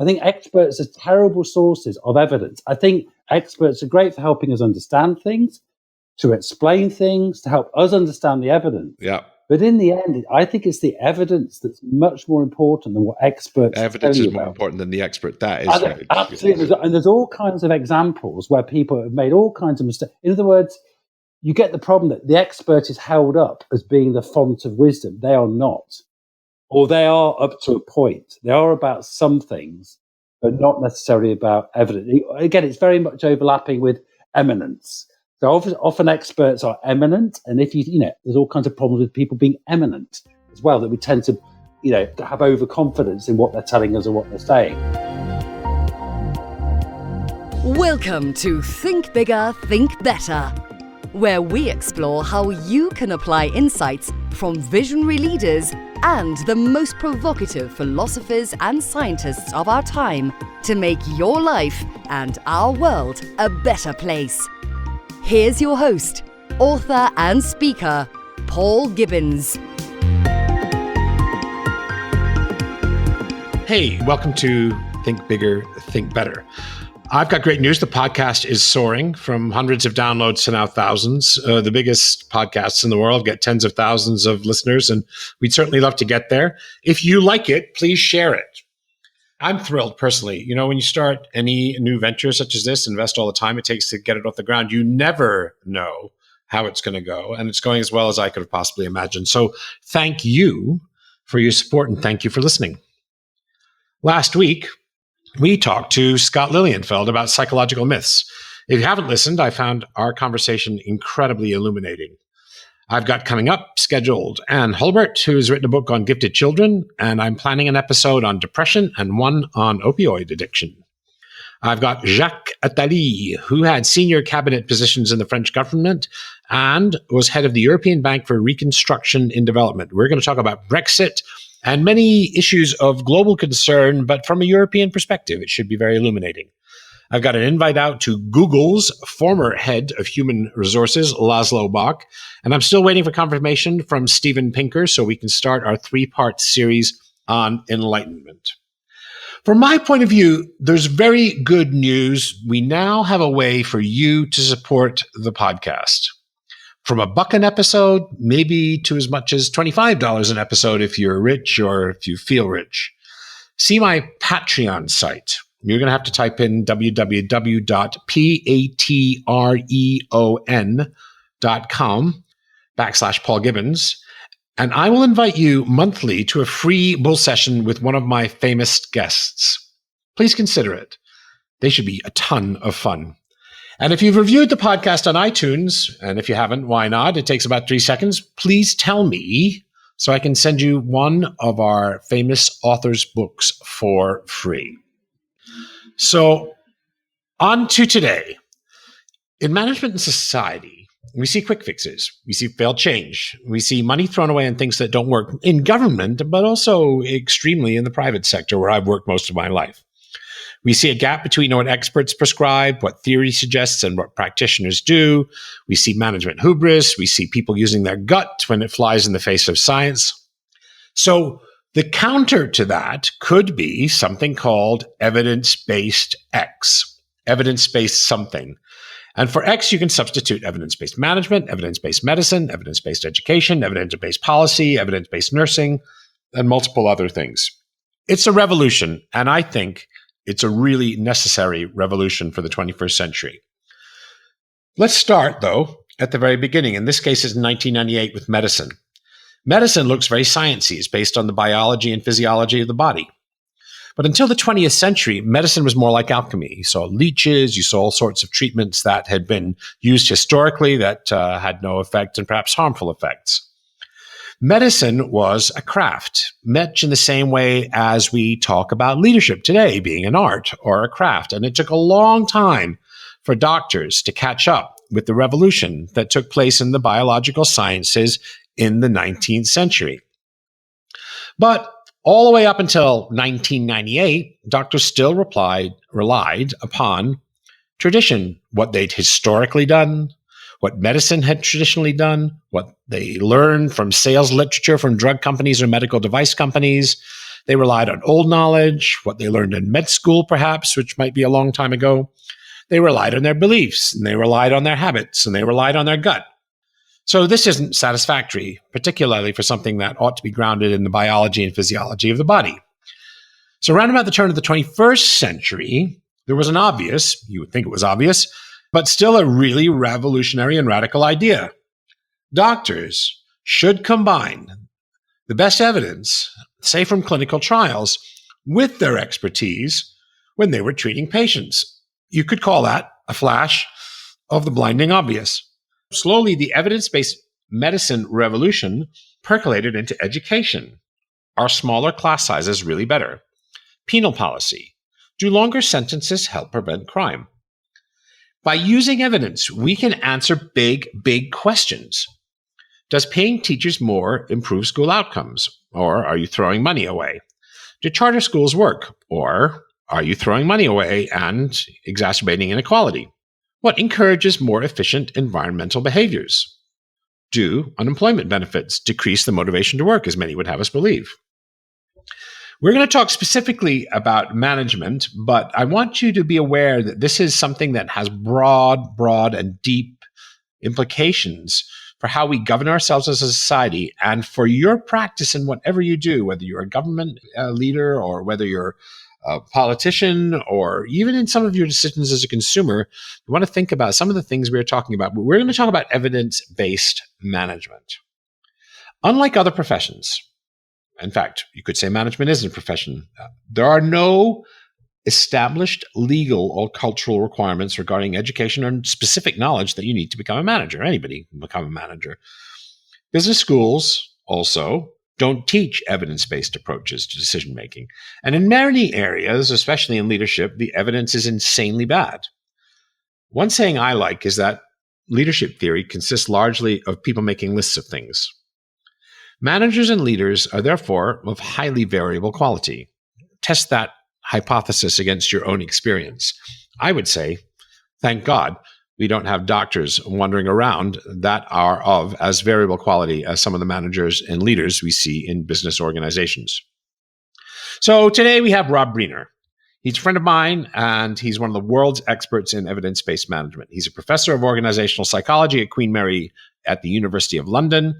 I think experts are terrible sources of evidence. I think experts are great for helping us understand things, to explain things, to help us understand the evidence. Yeah. But in the end, I think it's the evidence that's much more important than what experts Evidence tell you is more about. important than the expert. That is right. Absolutely. And there's all kinds of examples where people have made all kinds of mistakes. In other words, you get the problem that the expert is held up as being the font of wisdom. They are not. Or they are up to a point. They are about some things, but not necessarily about evidence. Again, it's very much overlapping with eminence. So often experts are eminent, and if there's all kinds of problems with people being eminent as well, that we tend to, to have overconfidence in what they're telling us or what they're saying. Welcome to Think Bigger, Think Better, where we explore how you can apply insights from visionary leaders and the most provocative philosophers and scientists of our time to make your life and our world a better place. Here's your host, author and speaker, Paul Gibbons. Hey, welcome to Think Bigger, Think Better. I've got great news. The podcast is soaring from hundreds of downloads to now thousands. The biggest podcasts in the world get tens of thousands of listeners, and we'd certainly love to get there. If you like it, please share it. I'm thrilled personally. When you start any new venture such as this, invest all the time it takes to get it off the ground, you never know how it's going to go. And it's going as well as I could have possibly imagined. So thank you for your support and thank you for listening. Last week, we talked to Scott Lilienfeld about psychological myths. If you haven't listened, I found our conversation incredibly illuminating. I've got coming up scheduled Anne Hulbert, who has written a book on gifted children, and I'm planning an episode on depression and one on opioid addiction. I've got Jacques Attali, who had senior cabinet positions in the French government and was head of the European Bank for Reconstruction and Development. We're going to talk about Brexit and many issues of global concern, but from a European perspective. It should be very illuminating. I've got an invite out to Google's former head of human resources, Laszlo Bock, and I'm still waiting for confirmation from Steven Pinker so we can start our 3-part series on enlightenment. From my point of view, there's very good news. We now have a way for you to support the podcast. From $1 an episode, maybe to as much as $25 an episode if you're rich or if you feel rich. See my Patreon site. You're going to have to type in www.patreon.com/Paul Gibbons. And I will invite you monthly to a free bull session with one of my famous guests. Please consider it. They should be a ton of fun. And if you've reviewed the podcast on iTunes, and if you haven't, why not? It takes about 3 seconds. Please tell me so I can send you one of our famous authors' books for free. So, on to today. In management and society, we see quick fixes. We see failed change. We see money thrown away on things that don't work in government, but also extremely in the private sector where I've worked most of my life. We see a gap between what experts prescribe, what theory suggests, and what practitioners do. We see management hubris. We see people using their gut when it flies in the face of science. So, the counter to that could be something called evidence-based X, evidence-based something. And for X, you can substitute evidence-based management, evidence-based medicine, evidence-based education, evidence-based policy, evidence-based nursing, and multiple other things. It's a revolution, and I think it's a really necessary revolution for the 21st century. Let's start, though, at the very beginning. In this case, it's 1998 with medicine. Medicine looks very sciencey. It's based on the biology and physiology of the body. But until the 20th century, medicine was more like alchemy. You saw leeches, you saw all sorts of treatments that had been used historically that had no effect and perhaps harmful effects. Medicine was a craft, much in the same way as we talk about leadership today being an art or a craft. And it took a long time for doctors to catch up with the revolution that took place in the biological sciences in the 19th century. But all the way up until 1998, doctors still relied upon tradition, what they'd historically done, what medicine had traditionally done, what they learned from sales literature from drug companies or medical device companies. They relied on old knowledge, what they learned in med school, perhaps, which might be a long time ago. They relied on their beliefs, and they relied on their habits, and they relied on their gut. So this isn't satisfactory, particularly for something that ought to be grounded in the biology and physiology of the body. So around about the turn of the 21st century, there was an obvious, you would think it was obvious, but still a really revolutionary and radical idea. Doctors should combine the best evidence, say from clinical trials, with their expertise when they were treating patients. You could call that a flash of the blinding obvious. Slowly, the evidence-based medicine revolution percolated into education. Are smaller class sizes really better? Penal policy. Do longer sentences help prevent crime? By using evidence, we can answer big, big questions. Does paying teachers more improve school outcomes? Or are you throwing money away? Do charter schools work? Or are you throwing money away and exacerbating inequality? What encourages more efficient environmental behaviors? Do unemployment benefits decrease the motivation to work, as many would have us believe? We're going to talk specifically about management, but I want you to be aware that this is something that has broad and deep implications for how we govern ourselves as a society and for your practice in whatever you do, whether you're a government leader or whether you're a politician or even in some of your decisions as a consumer. You want to think about some of the things we're talking about. But we're going to talk about evidence-based management. Unlike other professions, in fact, you could say management isn't a profession. There are no established legal or cultural requirements regarding education or specific knowledge that you need to become a manager. Anybody can become a manager. Business schools also don't teach evidence-based approaches to decision-making. And in many areas, especially in leadership, the evidence is insanely bad. One saying I like is that leadership theory consists largely of people making lists of things. Managers and leaders are therefore of highly variable quality. Test that hypothesis against your own experience. I would say, thank God, we don't have doctors wandering around that are of as variable quality as some of the managers and leaders we see in business organizations. So today we have Rob Briner. He's a friend of mine, and he's one of the world's experts in evidence-based management. He's a professor of organizational psychology at Queen Mary at the University of London.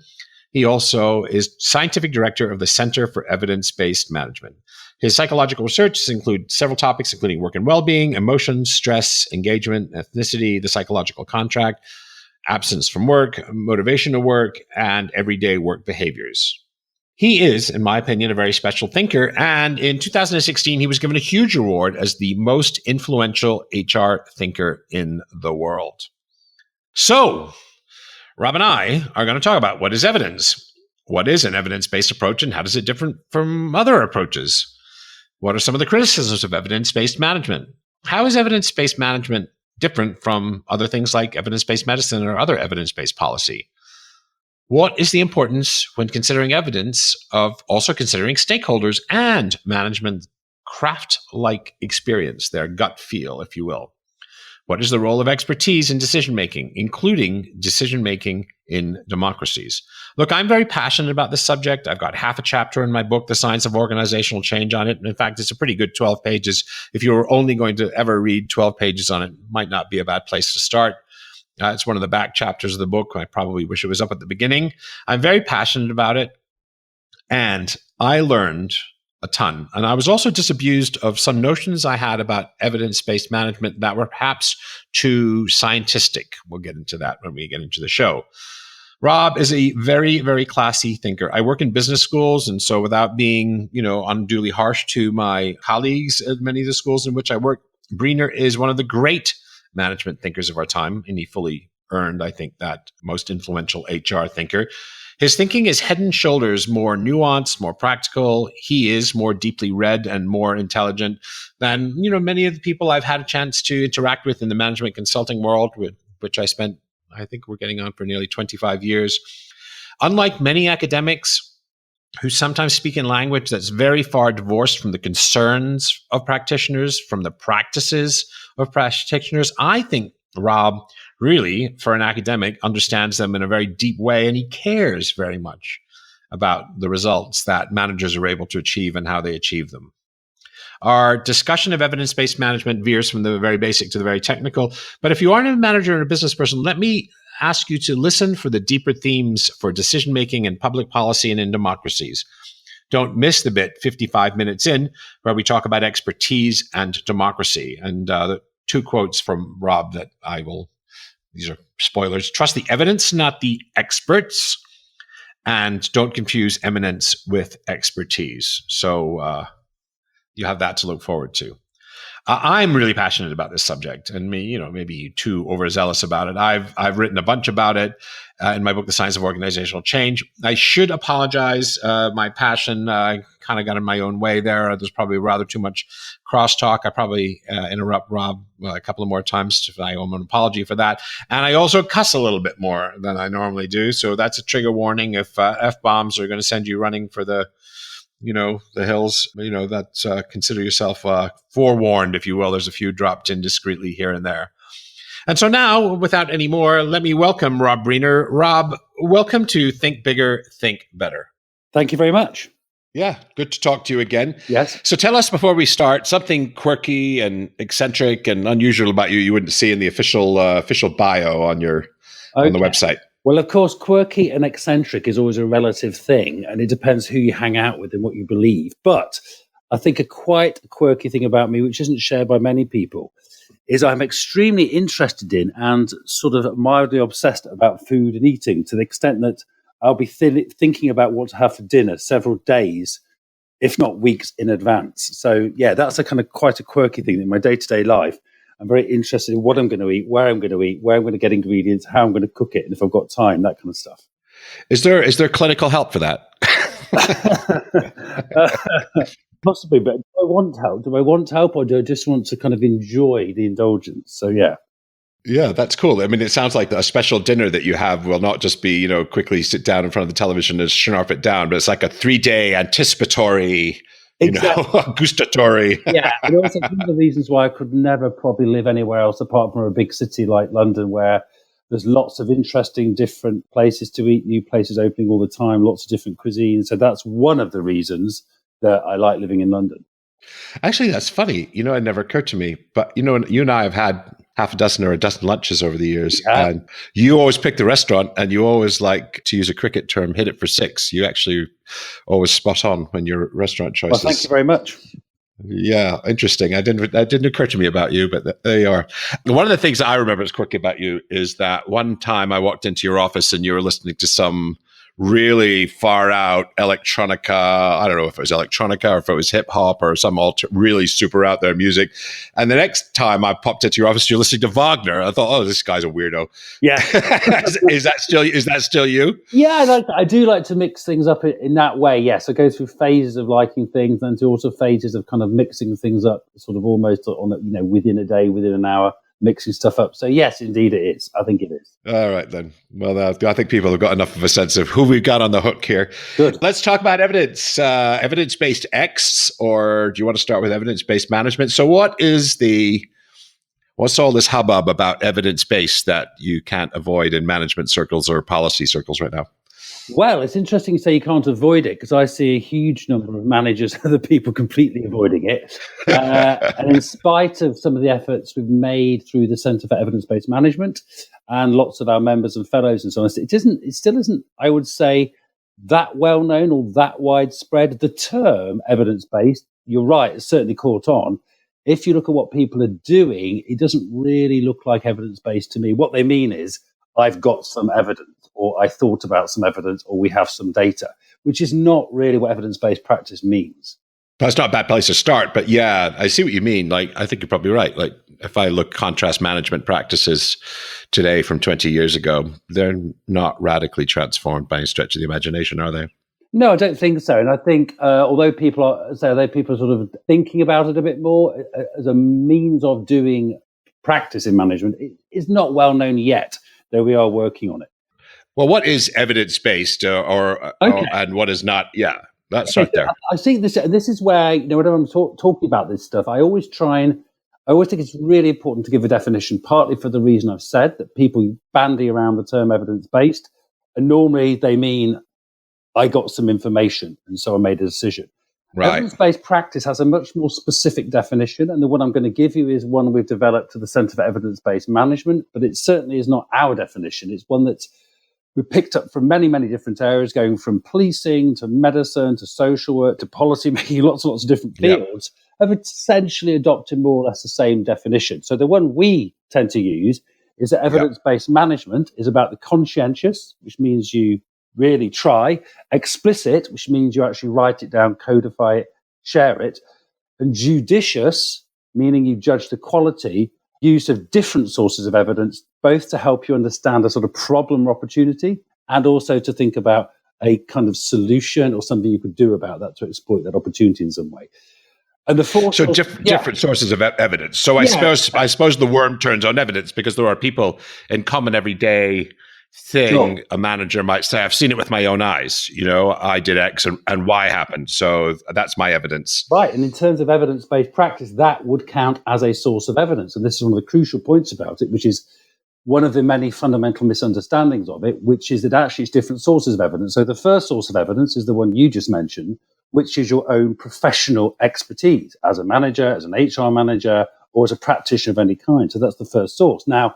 He also is scientific director of the Center for Evidence-Based Management. His psychological research includes several topics, including work and well-being, emotions, stress, engagement, ethnicity, the psychological contract, absence from work, motivation to work, and everyday work behaviors. He is, in my opinion, a very special thinker, and in 2016, he was given a huge award as the most influential HR thinker in the world. So, Rob and I are going to talk about what is evidence. What is an evidence-based approach, and how does it differ from other approaches? What are some of the criticisms of evidence-based management? How is evidence-based management different from other things like evidence-based medicine or other evidence-based policy? What is the importance when considering evidence of also considering stakeholders and management craft-like experience, their gut feel, if you will? What is the role of expertise in decision-making, including decision-making in democracies? Look, I'm very passionate about this subject. I've got half a chapter in my book, The Science of Organizational Change, on it. In fact, it's a pretty good 12 pages. If you were only going to ever read 12 pages on it, might not be a bad place to start. It's one of the back chapters of the book. I probably wish it was up at the beginning. I'm very passionate about it, and I learned a ton. And I was also disabused of some notions I had about evidence-based management that were perhaps too scientistic. We'll get into that when we get into the show. Rob is a very, very classy thinker. I work in business schools, and so without being, unduly harsh to my colleagues at many of the schools in which I work, Briner is one of the great management thinkers of our time, and he fully earned, I think, that most influential HR thinker. His thinking is head and shoulders more nuanced, more practical. He is more deeply read and more intelligent than, many of the people I've had a chance to interact with in the management consulting world, with which I spent, I think we're getting on for nearly 25 years. Unlike many academics who sometimes speak in language that's very far divorced from the concerns of practitioners, from the practices of practitioners, I think Rob really, for an academic, understands them in a very deep way, and he cares very much about the results that managers are able to achieve and how they achieve them. Our discussion of evidence-based management veers from the very basic to the very technical. But if you aren't a manager or a business person, let me ask you to listen for the deeper themes for decision-making in public policy and in democracies. Don't miss the bit 55 minutes in where we talk about expertise and democracy. And the 2 quotes from Rob that these are spoilers. Trust the evidence, not the experts. And don't confuse eminence with expertise. So you have that to look forward to. I'm really passionate about this subject, and maybe too overzealous about it. I've written a bunch about it in my book, The Science of Organizational Change. I should apologize. My passion kind of got in my own way there. There's probably rather too much crosstalk. I probably interrupt Rob a couple of more times. I owe him an apology for that. And I also cuss a little bit more than I normally do. So that's a trigger warning. If F-bombs are going to send you running for the hills, consider yourself forewarned, if you will. There's a few dropped in discreetly here and there. And so now, without any more, let me welcome Rob Briner. Rob, welcome to Think Bigger, Think Better. Thank you very much. Yeah, good to talk to you again. Yes. So tell us before we start something quirky and eccentric and unusual about you wouldn't see in the official bio on the website. Well, of course, quirky and eccentric is always a relative thing, and it depends who you hang out with and what you believe. But I think a quite quirky thing about me, which isn't shared by many people, is I'm extremely interested in and sort of mildly obsessed about food and eating, to the extent that I'll be thinking about what to have for dinner several days, if not weeks in advance. So, yeah, that's quite a quirky thing in my day-to-day life. I'm very interested in what I'm going to eat, where I'm going to get ingredients, how I'm going to cook it, and if I've got time, that kind of stuff. Is there clinical help for that? Possibly, but do I want help? Or do I just want to kind of enjoy the indulgence? So, yeah. Yeah, that's cool. I mean, it sounds like a special dinner that you have will not just be, quickly sit down in front of the television and snarf it down, but it's like a 3-day anticipatory, exactly. Gustatory. Yeah, and also one of the reasons why I could never probably live anywhere else apart from a big city like London, where there's lots of interesting different places to eat, new places opening all the time, lots of different cuisines. So that's one of the reasons that I like living in London. Actually, that's funny. It never occurred to me. But, you and I have had half a dozen or a dozen lunches over the years. Yeah. And you always pick the restaurant, and you always, like, to use a cricket term, hit it for 6. You actually always spot on when your restaurant choices. Well, thank you very much. Yeah, interesting. That didn't occur to me about you, but there you are. One of the things that I remember that's quirky about you is that one time I walked into your office and you were listening to some really far out electronica. I don't know if it was electronica or if it was hip hop or some really super out there music. And the next time I popped into your office, you're listening to Wagner. I thought, oh, this guy's a weirdo. Yeah. Is that still you? Yeah, I do like to mix things up in that way. Yes, I go through phases of liking things and also phases of kind of mixing things up, sort of almost on within a day, within an hour, mixing stuff up. So yes, indeed it is. I think it is. All right, then. Well, I think people have got enough of a sense of who we've got on the hook here. Good. Let's talk about evidence, evidence-based X, or do you want to start with evidence-based management? So what's all this hubbub about evidence-based that you can't avoid in management circles or policy circles right now? Well, it's interesting you say you can't avoid it, because I see a huge number of managers, other people completely avoiding it. And in spite of some of the efforts we've made through the Centre for Evidence-Based Management and lots of our members and fellows and so on, it still isn't, I would say, that well known or that widespread. The term evidence-based, you're right, it's certainly caught on. If you look at what people are doing, it doesn't really look like evidence-based to me. What they mean is, I've got some evidence, or I thought about some evidence, or we have some data, which is not really what evidence-based practice means. That's not a bad place to start, but yeah, I see what you mean. Like, I think you're probably right. Like, if I look contrast management practices today from 20 years ago, they're not radically transformed by any stretch of the imagination, are they? No, I don't think so. And I think although people are sort of thinking about it a bit more as a means of doing practice in management, it is not well known yet, though we are working on it. Well, what is evidence-based and what is not? Yeah, let's start there. I think this is where, whenever I'm talking about this stuff, I always think it's really important to give a definition, partly for the reason I've said, that people bandy around the term evidence-based, and normally they mean I got some information, and so I made a decision. Right. Evidence-based practice has a much more specific definition, and the one I'm going to give you is one we've developed to the Centre for Evidence-Based Management, but it certainly is not our definition. It's one that we picked up from many, many different areas, going from policing to medicine to social work to policy making, lots and lots of different fields, have essentially adopted more or less the same definition. So the one we tend to use is that evidence-based management is about the conscientious, which means you really try, explicit, which means you actually write it down, codify it, share it, and judicious, meaning you judge the quality, use of different sources of evidence, both to help you understand a sort of problem or opportunity, and also to think about a kind of solution or something you could do about that to exploit that opportunity in some way. And the fourth, different sources of evidence. So I suppose the worm turns on evidence, because there are people in common everyday thing. A manager might say, I've seen it with my own eyes. I did X and Y happened. So that's my evidence. Right. And in terms of evidence-based practice, that would count as a source of evidence. And this is one of the crucial points about it, which is one of the many fundamental misunderstandings of it, which is that actually it's different sources of evidence. So the first source of evidence is the one you just mentioned, which is your own professional expertise as a manager, as an HR manager, or as a practitioner of any kind. So that's the first source. Now,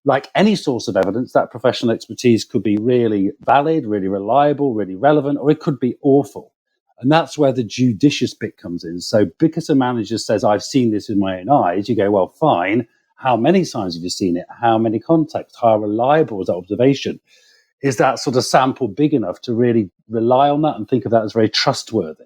like any source of evidence, that professional expertise could be really valid, really reliable, really relevant, or it could be awful. And that's where the judicious bit comes in. So because a manager says, I've seen this with my own eyes, you go, well, fine. How many times have you seen it? How many contexts? How reliable is that observation? Is that sort of sample big enough to really rely on that and think of that as very trustworthy?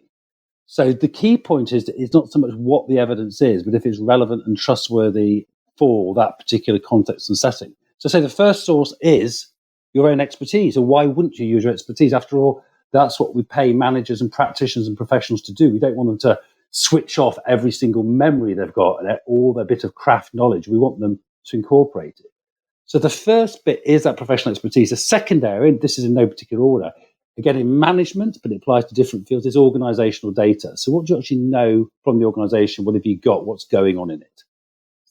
So the key point is that it's not so much what the evidence is, but if it's relevant and trustworthy for that particular context and setting. So say the first source is your own expertise. So why wouldn't you use your expertise? After all, that's what we pay managers and practitioners and professionals to do. We don't want them to switch off every single memory they've got and all their bit of craft knowledge. We want them to incorporate it. So the first bit is that professional expertise. The second area, and this is in no particular order, again in management, but it applies to different fields, is organizational data. So what do you actually know from the organization? What have you got? What's going on in it?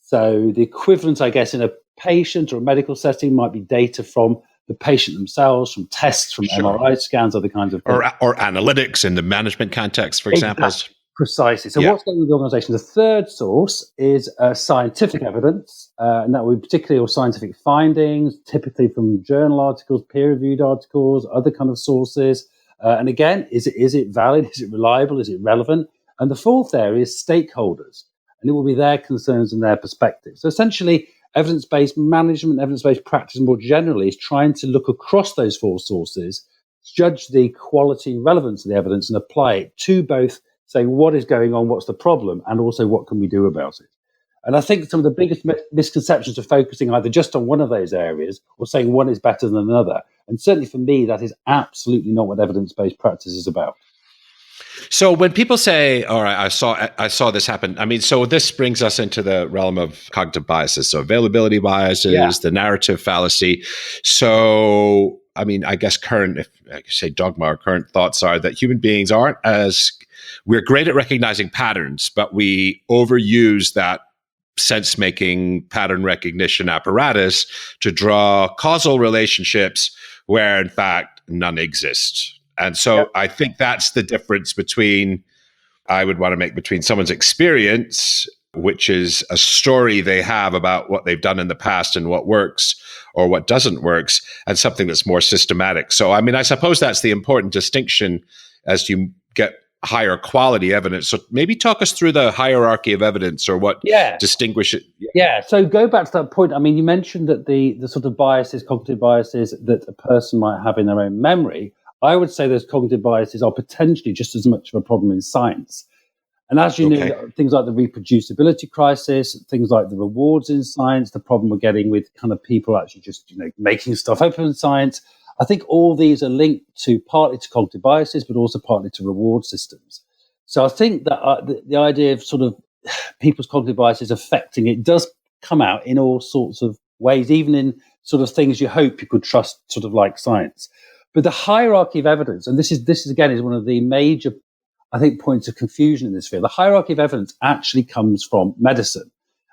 So the equivalent, I guess, in a patient or a medical setting might be data from the patient themselves, from tests, from MRI scans, other kinds of things. Or analytics in the management context, for example. Precisely. So what's going on with the organization? The third source is scientific evidence, and that would be particularly all scientific findings, typically from journal articles, peer-reviewed articles, other kind of sources. And again, is it valid? Is it reliable? Is it relevant? And the fourth area is stakeholders, and it will be their concerns and their perspectives. So essentially, evidence-based management, evidence-based practice more generally is trying to look across those four sources, judge the quality and relevance of the evidence and apply it to both saying what is going on, what's the problem, and also what can we do about it. And I think some of the biggest misconceptions are focusing either just on one of those areas or saying one is better than another. And certainly for me, that is absolutely not what evidence-based practice is about. So when people say, all right, I saw this happen, I mean, so this brings us into the realm of cognitive biases. So availability biases, the narrative fallacy. So, I mean, I guess if I say dogma or current thoughts are that human beings we're great at recognizing patterns, but we overuse that sense-making pattern recognition apparatus to draw causal relationships where, in fact, none exist. And so I think that's the difference I would want to make between someone's experience, which is a story they have about what they've done in the past and what works or what doesn't work, and something that's more systematic. So, I mean, I suppose that's the important distinction as you get higher quality evidence. So maybe talk us through the hierarchy of evidence or what distinguishes it. Yeah. So go back to that point. I mean, you mentioned that the sort of biases, cognitive biases that a person might have in their own memory. I would say those cognitive biases are potentially just as much of a problem in science. And as you know, things like the reproducibility crisis, things like the rewards in science, the problem we're getting with kind of people actually just, making stuff up in science. I think all these are linked partly to cognitive biases, but also partly to reward systems. So I think that the idea of sort of people's cognitive biases affecting it does come out in all sorts of ways, even in sort of things you hope you could trust, sort of like science. But the hierarchy of evidence, and this is again one of the major, I think, points of confusion in this field. The hierarchy of evidence actually comes from medicine,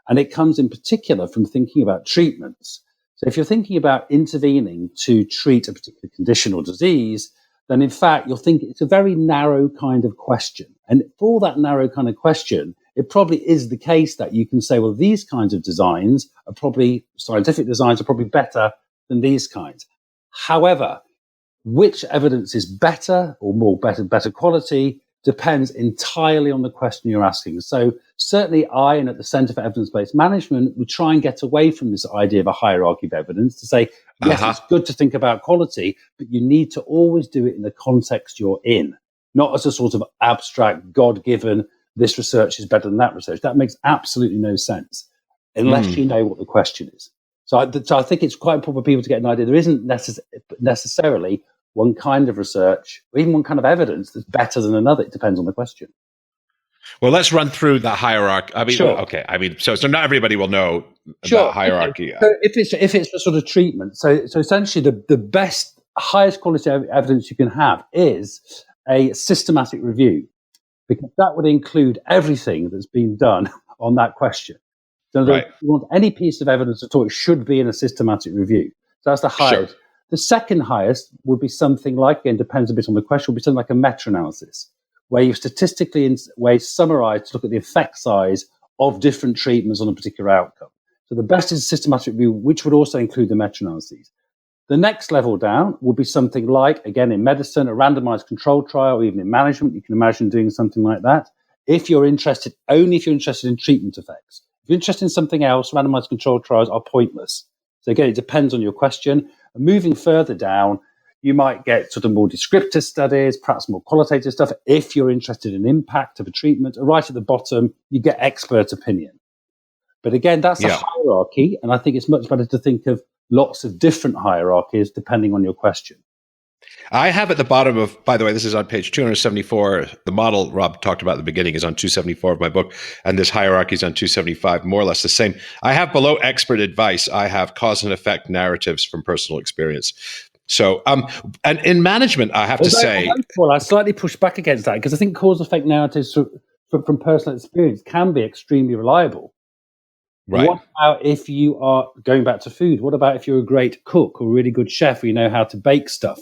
and it comes in particular from thinking about treatments. So if you're thinking about intervening to treat a particular condition or disease, then in fact, you'll think it's a very narrow kind of question. And for that narrow kind of question, it probably is the case that you can say, well, these kinds of designs are probably, scientific designs are probably better than these kinds. However, which evidence is better or better quality depends entirely on the question you're asking. So certainly I, and at the Centre for Evidence-Based Management, we try and get away from this idea of a hierarchy of evidence to say, yes, it's good to think about quality, but you need to always do it in the context you're in, not as a sort of abstract, God-given, this research is better than that research. That makes absolutely no sense unless you know what the question is. So I think it's quite important for people to get an idea. There isn't necessarily one kind of research or even one kind of evidence that's better than another. It depends on the question. Well, let's run through the hierarchy. I mean, sure. Okay. I mean, so not everybody will know the hierarchy. So if it's for sort of treatment, so essentially the best, highest quality evidence you can have is a systematic review, because that would include everything that's been done on that question. So if you want any piece of evidence at all, it should be in a systematic review. So that's the highest. Sure. The second highest would be something like, again, depends a bit on the question, would be something like a meta-analysis, where you statistically in ways summarize to look at the effect size of different treatments on a particular outcome. So the best is a systematic review, which would also include the meta-analyses. The next level down would be something like, again, in medicine, a randomized control trial, or even in management, you can imagine doing something like that. Only if you're interested in treatment effects. If you're interested in something else, randomized control trials are pointless. So again, it depends on your question. And moving further down, you might get sort of more descriptive studies, perhaps more qualitative stuff. If you're interested in impact of a treatment, right at the bottom, you get expert opinion. But again, that's a hierarchy. And I think it's much better to think of lots of different hierarchies depending on your question. I have at the bottom of, by the way, this is on page 274. The model Rob talked about at the beginning is on 274 of my book, and this hierarchy is on 275, more or less the same. I have below expert advice, I have cause and effect narratives from personal experience. So, and in management, I have to say, well, I slightly push back against that because I think cause and effect narratives from personal experience can be extremely reliable. Right. What about if you are going back to food? What about if you're a great cook or a really good chef or you know how to bake stuff?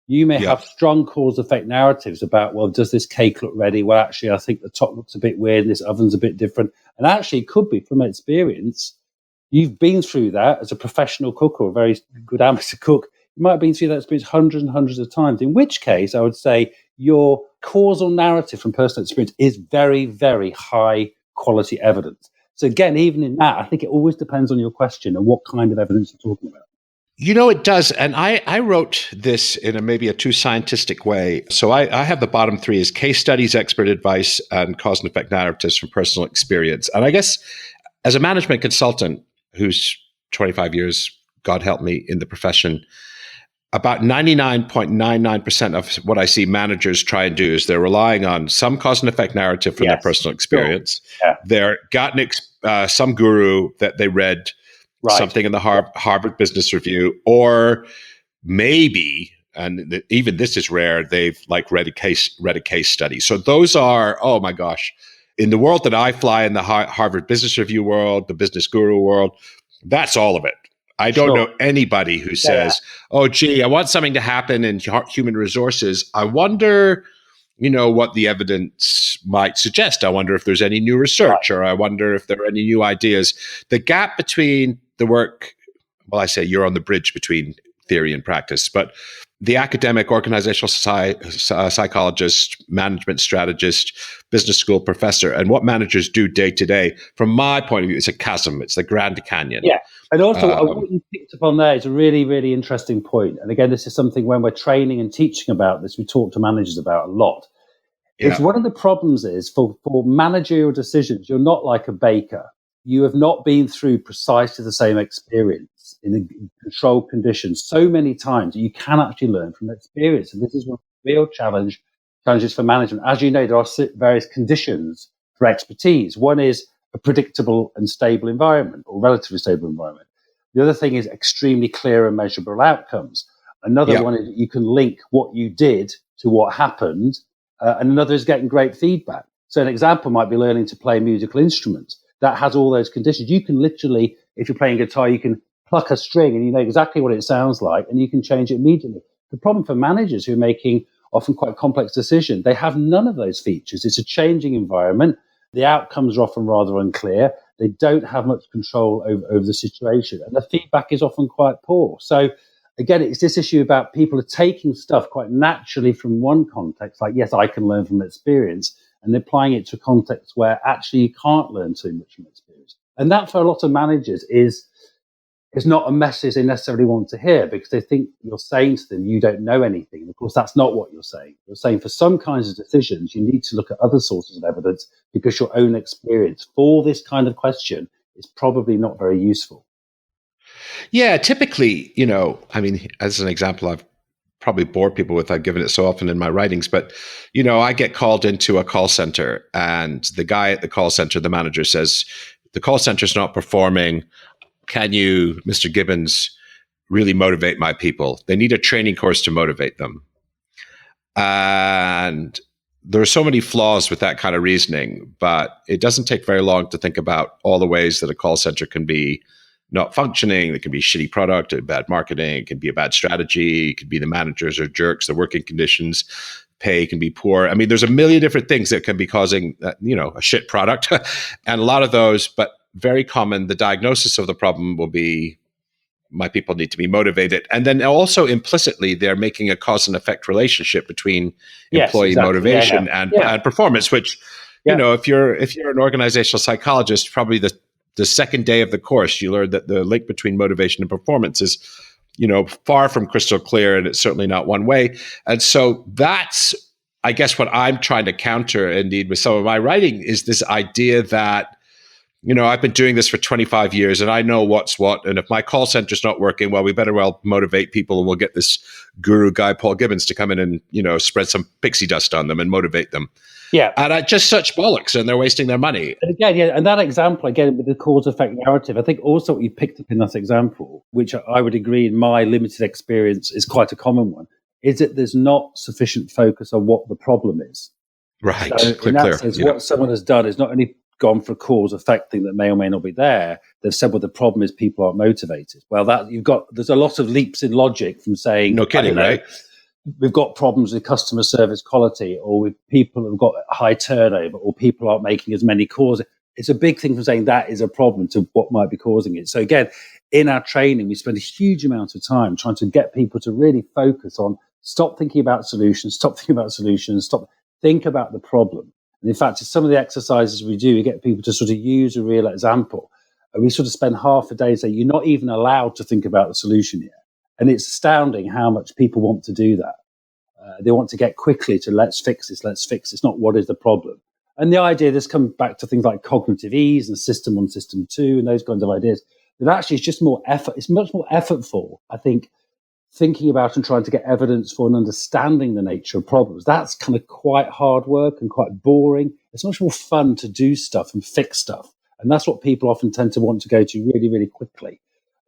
You may have strong cause-effect narratives about, well, does this cake look ready? Well, actually, I think the top looks a bit weird. This oven's a bit different. And actually, it could be from experience. You've been through that as a professional cook or a very good amateur cook. You might have been through that experience hundreds and hundreds of times, in which case I would say your causal narrative from personal experience is very, very high-quality evidence. So again, even in that, I think it always depends on your question and what kind of evidence you're talking about. You know, it does. And I wrote this in maybe a too scientistic way. So I have the bottom three as case studies, expert advice, and cause and effect narratives from personal experience. And I guess as a management consultant who's 25 years, God help me, in the profession, about 99.99% of what I see managers try and do is they're relying on some cause and effect narrative from their personal experience. Sure. Yeah. They're gotten some guru that they read something in the Harvard Business Review, or maybe, and even this is rare, they've read a case study. So those are, oh my gosh, in the world that I fly, in the Harvard Business Review world, the business guru world, that's all of it. I don't know anybody who says, oh, gee, I want something to happen in human resources. I wonder, what the evidence might suggest. I wonder if there's any new research, or I wonder if there are any new ideas. The gap between the work, well, I say you're on the bridge between theory and practice, but the academic, organizational psychologist, management strategist, business school professor, and what managers do day to day, from my point of view, it's a chasm. It's the Grand Canyon. Yeah. And also, what you picked up on there is a really, really interesting point. And again, this is something when we're training and teaching about this, we talk to managers about a lot. It's one of the problems is for managerial decisions, you're not like a baker. You have not been through precisely the same experience in controlled conditions so many times that you can actually learn from experience. And this is one of the real challenges for management. As you know, there are various conditions for expertise. One is a predictable and stable environment, or relatively stable environment. The other thing is extremely clear and measurable outcomes. Another one is that you can link what you did to what happened, and another is getting great feedback. So an example might be learning to play a musical instrument. That has all those conditions. You can literally, if you're playing guitar, you can pluck a string and you know exactly what it sounds like, and you can change it immediately. The problem for managers who are making often quite complex decisions, they have none of those features. It's a changing environment. The outcomes are often rather unclear. They don't have much control over the situation. And the feedback is often quite poor. So again, it's this issue about people are taking stuff quite naturally from one context, like, yes, I can learn from experience, and applying it to a context where actually you can't learn too much from experience. And that for a lot of managers is not a message they necessarily want to hear, because they think you're saying to them, you don't know anything. And of course, that's not what you're saying. You're saying for some kinds of decisions, you need to look at other sources of evidence, because your own experience for this kind of question is probably not very useful. Yeah, typically, as an example, I've probably bored people with, I've given it so often in my writings, but, I get called into a call center, and the guy at the call center, the manager, says, the call center's not performing. Can you, Mr. Gibbons, really motivate my people? They need a training course to motivate them. And there are so many flaws with that kind of reasoning, but it doesn't take very long to think about all the ways that a call center can be not functioning. It can be a shitty product, bad marketing, it can be a bad strategy, it could be the managers are jerks, the working conditions, pay can be poor. I mean, there's a million different things that can be causing, a shit product. And a lot of those, but very common, the diagnosis of the problem will be, my people need to be motivated. And then also implicitly, they're making a cause and effect relationship between employee motivation and performance, which, if you're an organizational psychologist, probably the second day of the course, you learn that the link between motivation and performance is, far from crystal clear, and it's certainly not one way. And so that's, I guess, what I'm trying to counter, indeed, with some of my writing, is this idea that, I've been doing this for 25 years and I know what's what. And if my call center's not working, well, we better well motivate people, and we'll get this guru guy, Paul Gibbons, to come in and, spread some pixie dust on them and motivate them. Yeah. And just such bollocks, and they're wasting their money. And again, and that example, again, with the cause effect narrative, I think also what you picked up in that example, which I would agree in my limited experience is quite a common one, is that there's not sufficient focus on what the problem is. Right. So in that sense, what someone has done is not only gone for a cause effect thing that may or may not be there, they've said, well, the problem is people aren't motivated. Well, there's a lot of leaps in logic from saying, no kidding, right? We've got problems with customer service quality, or with people who've got high turnover, or people aren't making as many calls. It's a big thing from saying that is a problem to what might be causing it. So again, in our training, we spend a huge amount of time trying to get people to really focus on, stop thinking about solutions, think about the problem. And in fact, in some of the exercises we do, we get people to sort of use a real example. And we sort of spend half a day saying, you're not even allowed to think about the solution yet. And it's astounding how much people want to do that. They want to get quickly to let's fix this, not what is the problem. And the idea, this comes back to things like cognitive ease and system 1, system 2, and those kinds of ideas, that actually it's just more effort. It's much more effortful, I think, thinking about and trying to get evidence for and understanding the nature of problems. That's kind of quite hard work and quite boring. It's much more fun to do stuff and fix stuff. And that's what people often tend to want to go to really, really quickly.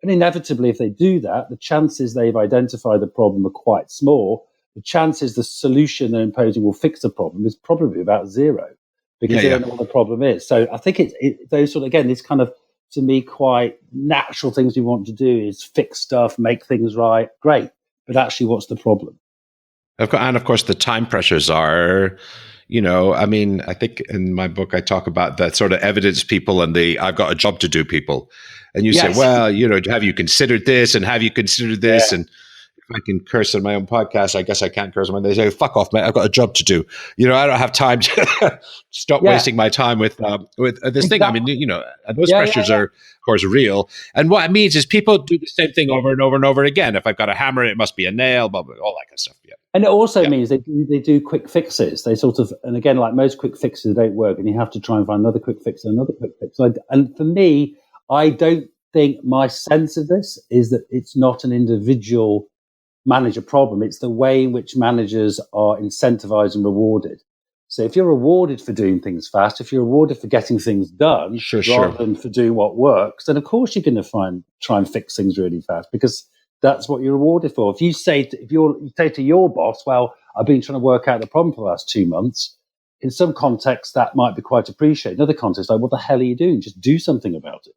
And inevitably, if they do that, the chances they've identified the problem are quite small. The chances the solution they're imposing will fix the problem is probably about zero, because they don't know what the problem is. So I think those sort of, again, this kind of, to me, quite natural things we want to do is fix stuff, make things right. Great. But actually, what's the problem? And of course, the time pressures are, I think in my book, I talk about that sort of evidence people and the I've got a job to do people. And you say, well, have you considered this? And have you considered this? Yeah. And if I can curse on my own podcast, I guess I can't curse on my. They say, fuck off, mate. I've got a job to do. I don't have time to stop wasting my time with this thing. I mean, and those pressures are, of course, real. And what it means is people do the same thing over and over and over again. If I've got a hammer, it must be a nail, blah, blah, all that kind of stuff. Yeah. And it also means they do quick fixes. They sort of, and again, like most quick fixes, don't work, and you have to try and find another quick fix and another quick fix. And for me, I don't think my sense of this is that it's not an individual manager problem. It's the way in which managers are incentivized and rewarded. So if you're rewarded for doing things fast, if you're rewarded for getting things done rather than for doing what works, then of course you're going to try and fix things really fast, because that's what you're rewarded for. If you say to your boss, well, I've been trying to work out the problem for the last 2 months, in some contexts that might be quite appreciated. In other contexts, like, what the hell are you doing? Just do something about it.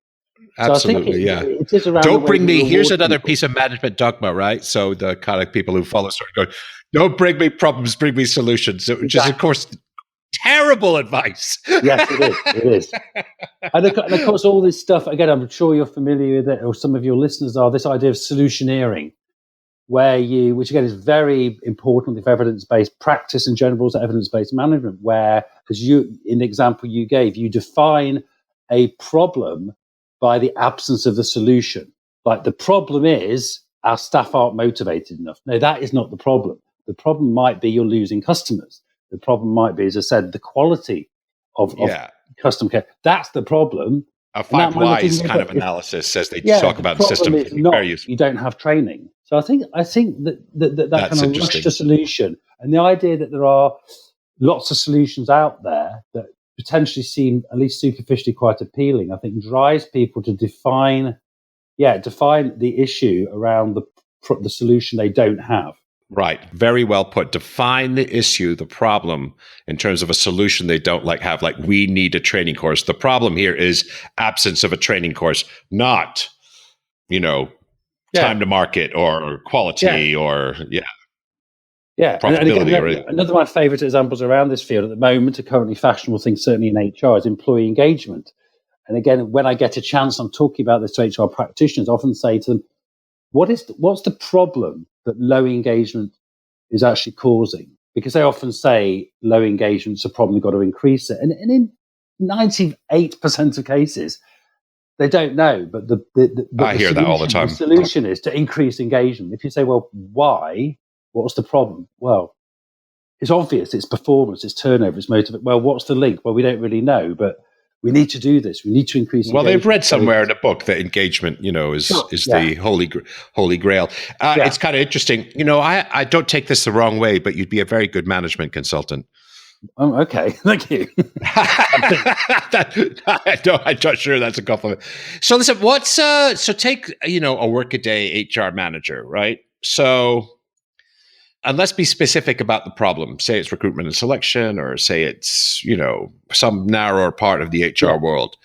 Absolutely, so I think it is around. Don't bring me. Here's another people. piece of management dogma, right? So the kind of people who follow sort of go, "Don't bring me problems, bring me solutions," which is, of course, terrible advice. Yes, it is. It is. And of course, all this stuff, again, I'm sure you're familiar with it, or some of your listeners are, this idea of solutioneering, which again is very important with evidence-based practice in general, so evidence-based management, where, because in the example you gave, you define a problem by the absence of the solution. Like, the problem is our staff aren't motivated enough. No, that is not the problem. The problem might be you're losing customers. The problem might be, as I said, the quality of customer care. That's the problem. A 5 whys kind of analysis, as they talk about the system. Is not, you don't have training. So I think that kind of rush to solution, and the idea that there are lots of solutions out there that potentially seem, at least superficially, quite appealing, I think drives people to define the issue around the solution they don't have. Right. Very well put. Define the issue, the problem, in terms of a solution they don't have. Like, we need a training course. The problem here is absence of a training course, not, time to market or quality or profitability. And again, another of my favorite examples around this field at the moment, a currently fashionable thing, certainly in HR, is employee engagement. And again, when I get a chance, I'm talking about this to HR practitioners, I often say to them, what's the problem that low engagement is actually causing? Because they often say low engagement's a problem, you've got to increase it. And in 98% of cases, they don't know. But I hear that all the time. The solution is to increase engagement. If you say, well, why? What's the problem? Well, it's obvious. It's performance, it's turnover, it's motivation. Well, what's the link? Well, we don't really know, but we need to do this. We need to increase engagement. Well, they've read somewhere in a book that engagement, is the holy grail. It's kind of interesting. I don't take this the wrong way, but you'd be a very good management consultant. Okay. Thank you. I'm not sure that's a compliment. So listen, take, a workaday HR manager, right? So, and let's be specific about the problem. Say it's recruitment and selection, or say it's, some narrower part of the HR world.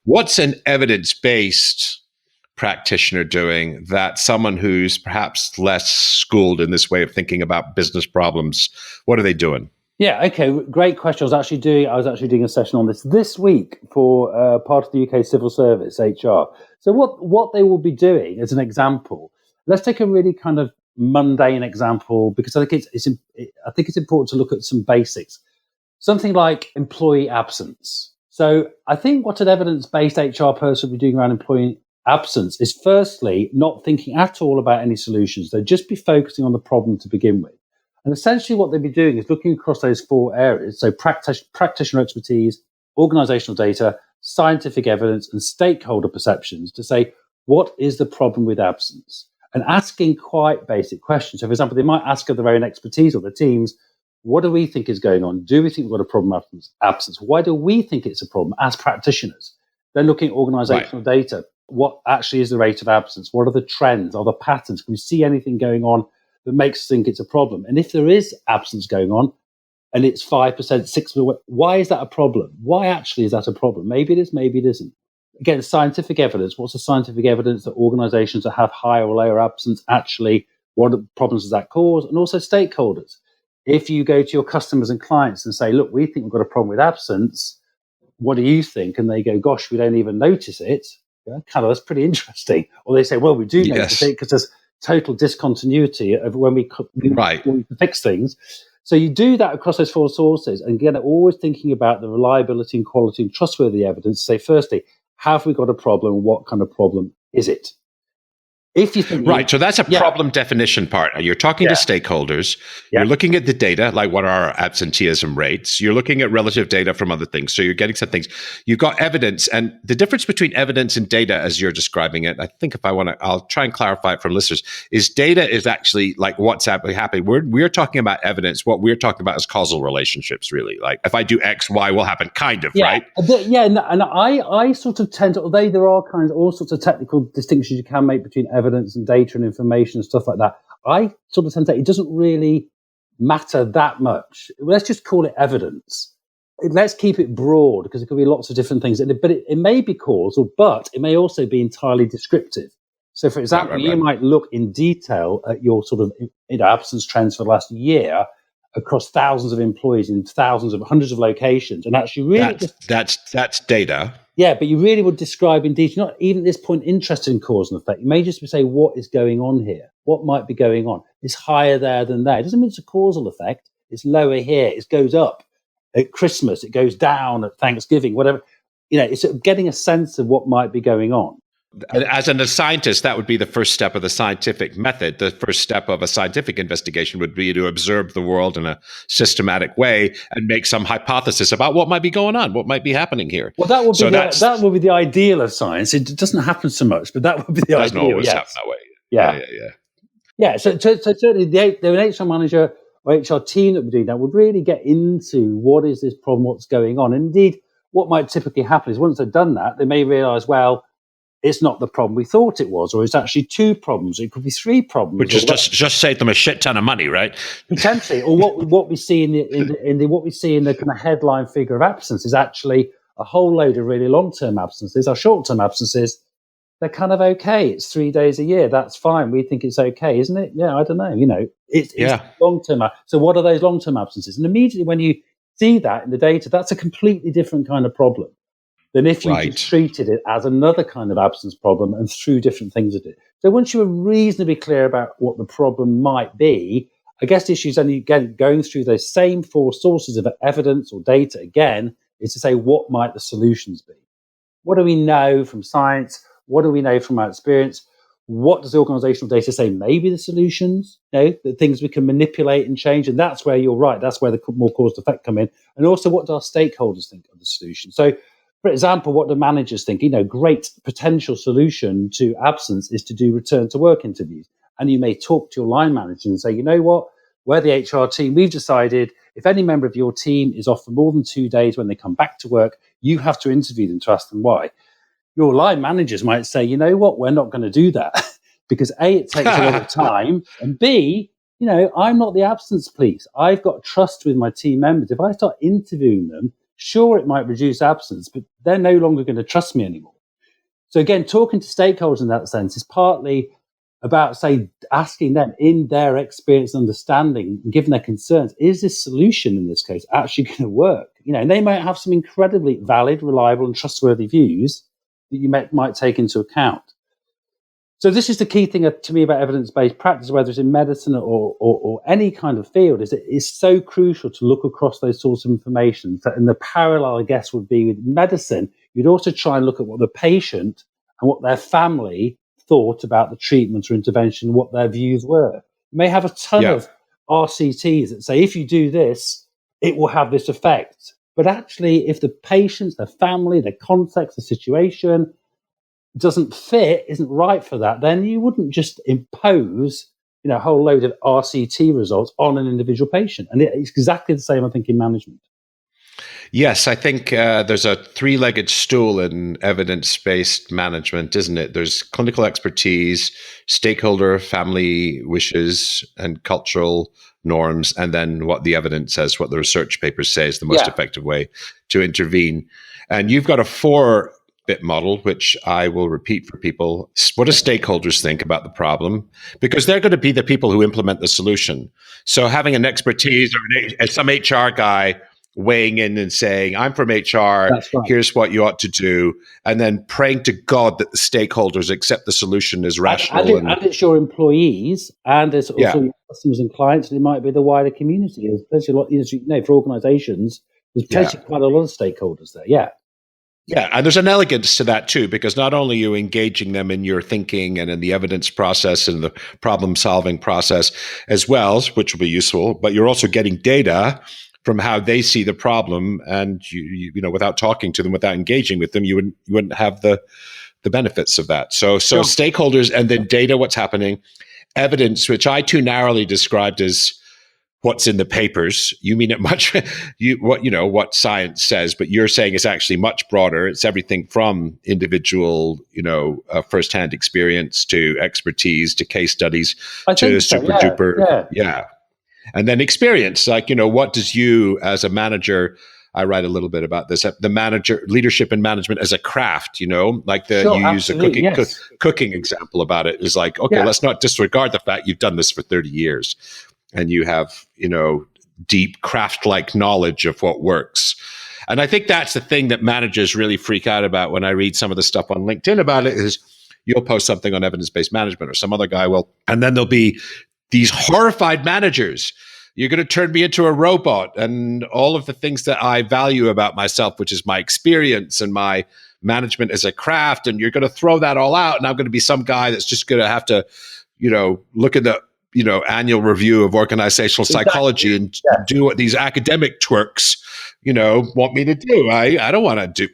What's an evidence-based practitioner doing that someone who's perhaps less schooled in this way of thinking about business problems, what are they doing? Yeah, okay, great question. I was actually doing a session on this week for part of the UK civil service, HR. So what they will be doing, as an example, let's take a really kind of mundane example, because I think it's important to look at some basics. Something like employee absence. So I think what an evidence-based HR person will be doing around employee absence is, firstly, not thinking at all about any solutions. They'll just be focusing on the problem to begin with. And essentially what they'll be doing is looking across those 4 areas, so practitioner expertise, organizational data, scientific evidence, and stakeholder perceptions, to say, what is the problem with absence? And asking quite basic questions. So, for example, they might ask of their own expertise or the teams, what do we think is going on? Do we think we've got a problem with absence? Why do we think it's a problem as practitioners? Then looking at organizational data. What actually is the rate of absence? What are the trends? Are the patterns? Can we see anything going on that makes us think it's a problem? And if there is absence going on, and it's 5%, 6%, why is that a problem? Why actually is that a problem? Maybe it is, maybe it isn't. Again, scientific evidence. What's the scientific evidence that organizations that have higher or lower absence actually, what problems does that cause? And also stakeholders. If you go to your customers and clients and say, look, we think we've got a problem with absence, what do you think? And they go, gosh, we don't even notice it. Yeah, kind of, that's pretty interesting. Or they say, well, we do notice it because there's total discontinuity of when we fix things. So you do that across those 4 sources, and again, always thinking about the reliability and quality and trustworthy evidence. Say, firstly, have we got a problem? What kind of problem is it? If you think so that's a problem definition part. You're talking to stakeholders. You're looking at the data, like what are our absenteeism rates. You're looking at relative data from other things. So you're getting some things. You've got evidence, and the difference between evidence and data, as you're describing it, I think I'll try and clarify it for listeners, is data is actually like what's happening. We're talking about evidence. What we're talking about is causal relationships, really. Like if I do X, Y will happen, kind of, right? And I sort of tend to, although there are all sorts of technical distinctions you can make between evidence and data and information and stuff like that, I sort of tend to say it doesn't really matter that much. Let's just call it evidence. let's keep it broad because it could be lots of different things. But it may be causal, but it may also be entirely descriptive. So, for example, you might look in detail at your sort of absence trends for the last year across thousands of employees in hundreds of locations, and actually really that's data. Yeah, but you really would describe in detail. You're not even at this point interested in cause and effect. You may just say what is going on here, what might be going on. It's higher there than there. It doesn't mean it's a causal effect. It's lower here. It goes up at Christmas. It goes down at Thanksgiving. Whatever. It's sort of getting a sense of what might be going on. As a scientist, that would be the first step of the scientific method. The first step of a scientific investigation would be to observe the world in a systematic way and make some hypothesis about what might be going on, what might be happening here. Well, that would be the ideal of science. It doesn't happen so much, but that would be the ideal. Doesn't always happen that way. Yeah. So certainly the HR manager or HR team that we're doing that would really get into what is this problem, what's going on. And indeed, what might typically happen is once they've done that, they may realize, well, it's not the problem we thought it was, or it's actually two problems. It could be three problems. Which is just save them a shit ton of money, right? Potentially, or what we see in the kind of headline figure of absence is actually a whole load of really long-term absences. Our short-term absences, they're kind of okay. It's 3 days a year. That's fine. We think it's okay, isn't it? Yeah, I don't know. It's long-term. So what are those long-term absences? And immediately when you see that in the data, that's a completely different kind of problem than if you just treated it as another kind of absence problem and threw different things at it. So once you were reasonably clear about what the problem might be, I guess the issue is then again going through those same four sources of evidence or data again is to say what might the solutions be? What do we know from science? What do we know from our experience? What does the organizational data say may be the solutions? The things we can manipulate and change. And that's where you're right. That's where the more cause and effect come in. And also what do our stakeholders think of the solution? So for example, what do managers think? Great potential solution to absence is to do return to work interviews. And you may talk to your line manager and say, you know what, we're the HR team. We've decided if any member of your team is off for more than 2 days when they come back to work, you have to interview them to ask them why. Your line managers might say, you know what, we're not going to do that because A, it takes a lot of time, and B, I'm not the absence police. I've got trust with my team members. If I start interviewing them, sure, it might reduce absence, but they're no longer going to trust me anymore. So again, talking to stakeholders in that sense is partly about, say, asking them in their experience and understanding, and given their concerns, is this solution in this case actually going to work? And they might have some incredibly valid, reliable, and trustworthy views that you might take into account. So this is the key thing to me about evidence-based practice, whether it's in medicine or any kind of field, is it is so crucial to look across those sorts of information. And the parallel, I guess, would be with medicine. You'd also try and look at what the patient and what their family thought about the treatment or intervention, what their views were. You may have a ton of RCTs that say, if you do this, it will have this effect. But actually, if the patients, their family, their context, the situation doesn't fit, isn't right for that, then you wouldn't just impose, a whole load of RCT results on an individual patient. And it's exactly the same, I think, in management. Yes, I think there's a three-legged stool in evidence-based management, isn't it? There's clinical expertise, stakeholder, family wishes, and cultural norms, and then what the evidence says, what the research papers say is the most effective way to intervene. And you've got a 4-bit model, which I will repeat for people. What do stakeholders think about the problem? Because they're going to be the people who implement the solution. So having an expertise or some HR guy weighing in and saying, I'm from HR, here's what you ought to do, and then praying to God that the stakeholders accept the solution as rational. And it's your employees, and it's also your customers and clients, and it might be the wider community. There's a lot, for organizations, there's potentially quite a lot of stakeholders there. Yeah, and there's an elegance to that too, because not only are you engaging them in your thinking and in the evidence process and the problem-solving process as well, which will be useful, but you're also getting data from how they see the problem, and you without talking to them, without engaging with them, you wouldn't have the benefits of that. So stakeholders, and then data, what's happening, evidence, which I too narrowly described as what's in the papers. You mean it much, what science says, but you're saying it's actually much broader. It's everything from individual, firsthand experience to expertise to case studies to super duper. Yeah. And then experience, like, what does you as a manager I write a little bit about this. The leadership and management as a craft, like you use a cooking example about it is like, okay, let's not disregard the fact you've done this for 30 years and you have, deep craft-like knowledge of what works. And I think that's the thing that managers really freak out about when I read some of the stuff on LinkedIn about it is you'll post something on evidence-based management or some other guy will, and then there'll be these horrified managers. You're going to turn me into a robot and all of the things that I value about myself, which is my experience and my management as a craft. And you're going to throw that all out. And I'm going to be some guy that's just going to have to, look at the, annual review of organizational psychology and do what these academic twerks, want me to do. I don't want to do,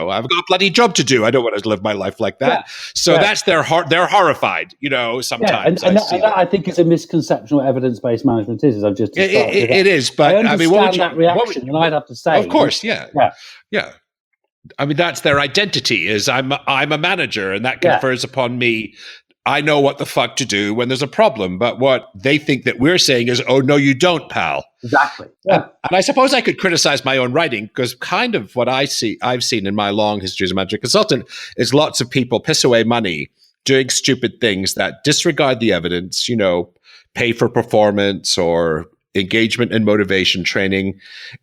I've got a bloody job to do. I don't want to live my life like that. So that's they're horrified, sometimes. And that I think is a misconception what evidence-based management is, as I've just described. It is, but I understand what would you, that reaction, and I'd have to say. Of course, yeah. I mean, that's their identity is I'm a manager and that confers upon me. I know what the fuck to do when there's a problem. But what they think that we're saying is, oh, no, you don't, pal. Exactly. Yeah. And I suppose I could criticize my own writing because kind of what I've seen in my long history as a management consultant is lots of people piss away money doing stupid things that disregard the evidence, pay for performance or engagement and motivation training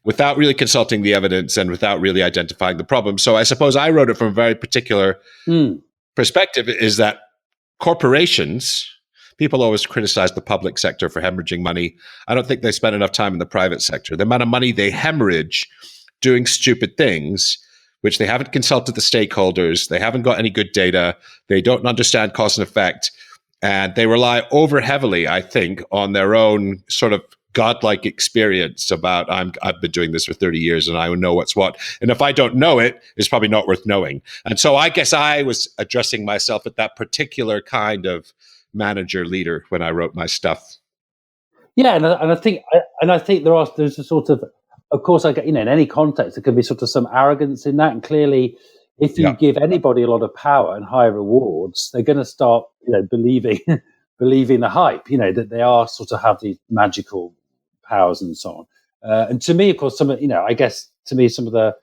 without really consulting the evidence and without really identifying the problem. So I suppose I wrote it from a very particular perspective is that corporations, people always criticize the public sector for hemorrhaging money. I don't think they spend enough time in the private sector. The amount of money they hemorrhage doing stupid things, which they haven't consulted the stakeholders, they haven't got any good data, they don't understand cause and effect, and they rely over heavily, I think, on their own sort of godlike experience about I've been doing this for 30 years and I know what's what. And if I don't know it, it's probably not worth knowing. And so I guess I was addressing myself at that particular kind of manager leader when I wrote my stuff. Yeah, and I think there's a sort of course, I get in any context there can be sort of some arrogance in that, and clearly, if you give anybody a lot of power and high rewards, they're going to start believing the hype, that they are sort of have these magical powers and so on. And to me, of course, I guess to me, some of the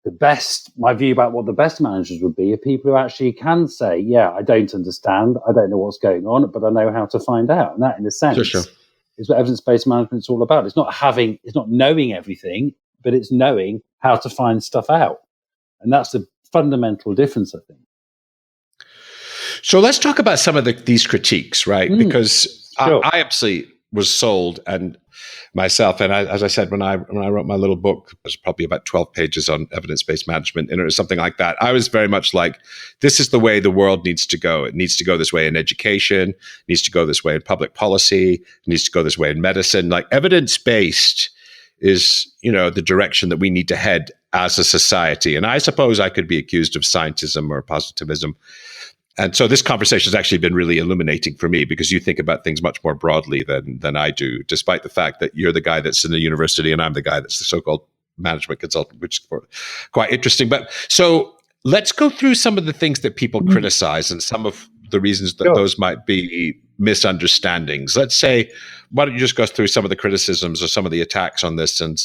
best, my view about what the best managers would be are people who actually can say, I don't understand, I don't know what's going on, but I know how to find out. And that, in a sense, is what evidence-based management is all about. It's not knowing everything, but it's knowing how to find stuff out. And that's the fundamental difference, I think. So let's talk about some of these critiques, right? Because I absolutely was sold, and myself, and as I said, when I wrote my little book, it was probably about 12 pages on evidence-based management, and it was something like that. I was very much like, this is the way the world needs to go. It needs to go this way in education, it needs to go this way in public policy, it needs to go this way in medicine. Like evidence-based is, the direction that we need to head as a society. And I suppose I could be accused of scientism or positivism. And so this conversation has actually been really illuminating for me because you think about things much more broadly than I do, despite the fact that you're the guy that's in the university and I'm the guy that's the so-called management consultant, which is quite interesting. But so let's go through some of the things that people criticize and some of the reasons that those might be misunderstandings. Let's say, why don't you just go through some of the criticisms or some of the attacks on this and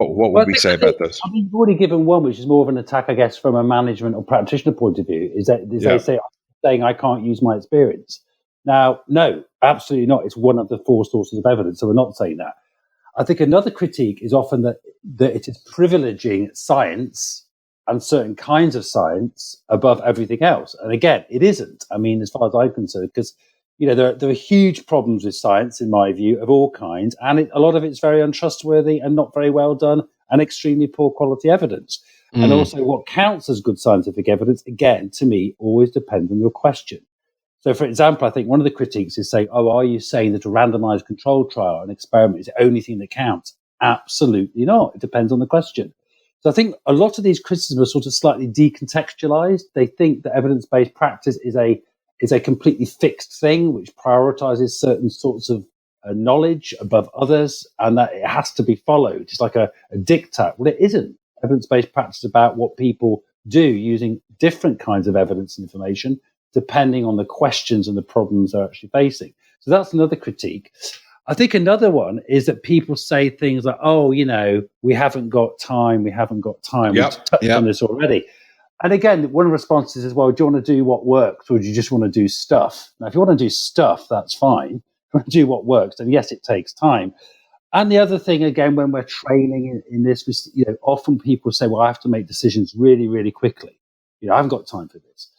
what would we say about this? I mean, you've already given one, which is more of an attack, I guess, from a management or practitioner point of view, is that they say, saying I can't use my experience. Now, no, absolutely not. It's one of the four sources of evidence, so we're not saying that. I think another critique is often that it is privileging science and certain kinds of science above everything else. And again, it isn't. I mean, as far as I'm concerned, because there are huge problems with science, in my view, of all kinds, and a lot of it's very untrustworthy and not very well done and extremely poor quality evidence. And also what counts as good scientific evidence, again, to me, always depends on your question. So, for example, I think one of the critiques is saying, are you saying that a randomized controlled trial, an experiment, is the only thing that counts? Absolutely not. It depends on the question. So I think a lot of these criticisms are sort of slightly decontextualized. They think that evidence-based practice is a completely fixed thing which prioritizes certain sorts of knowledge above others, and that it has to be followed. It's like a diktat. Well, it isn't. Evidence-based practice is about what people do using different kinds of evidence and information depending on the questions and the problems they're actually facing. So that's another critique. I think another one is that people say things like, oh, we haven't got time. We haven't got time. Yep. We've touched on this already. And again, one of the responses is, well, do you want to do what works, or do you just want to do stuff? Now, if you want to do stuff, that's fine. If you want to do what works, then yes, it takes time. And the other thing, again, when we're training in this, often people say, well, I have to make decisions really, really quickly. I haven't got time for this.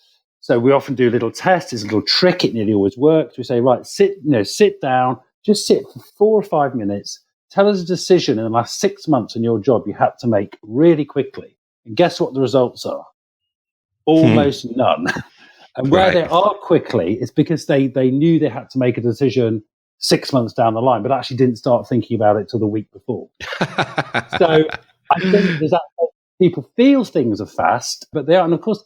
So we often do a little test. It's a little trick. It nearly always works. We say, right, sit down, just sit for 4 or 5 minutes. Tell us a decision in the last 6 months in your job you had to make really quickly. And guess what the results are? Almost none. And where they are quickly, it's because they knew they had to make a decision 6 months down the line, but actually didn't start thinking about it till the week before. So I think there's that people feel things are fast, but they are. And of course,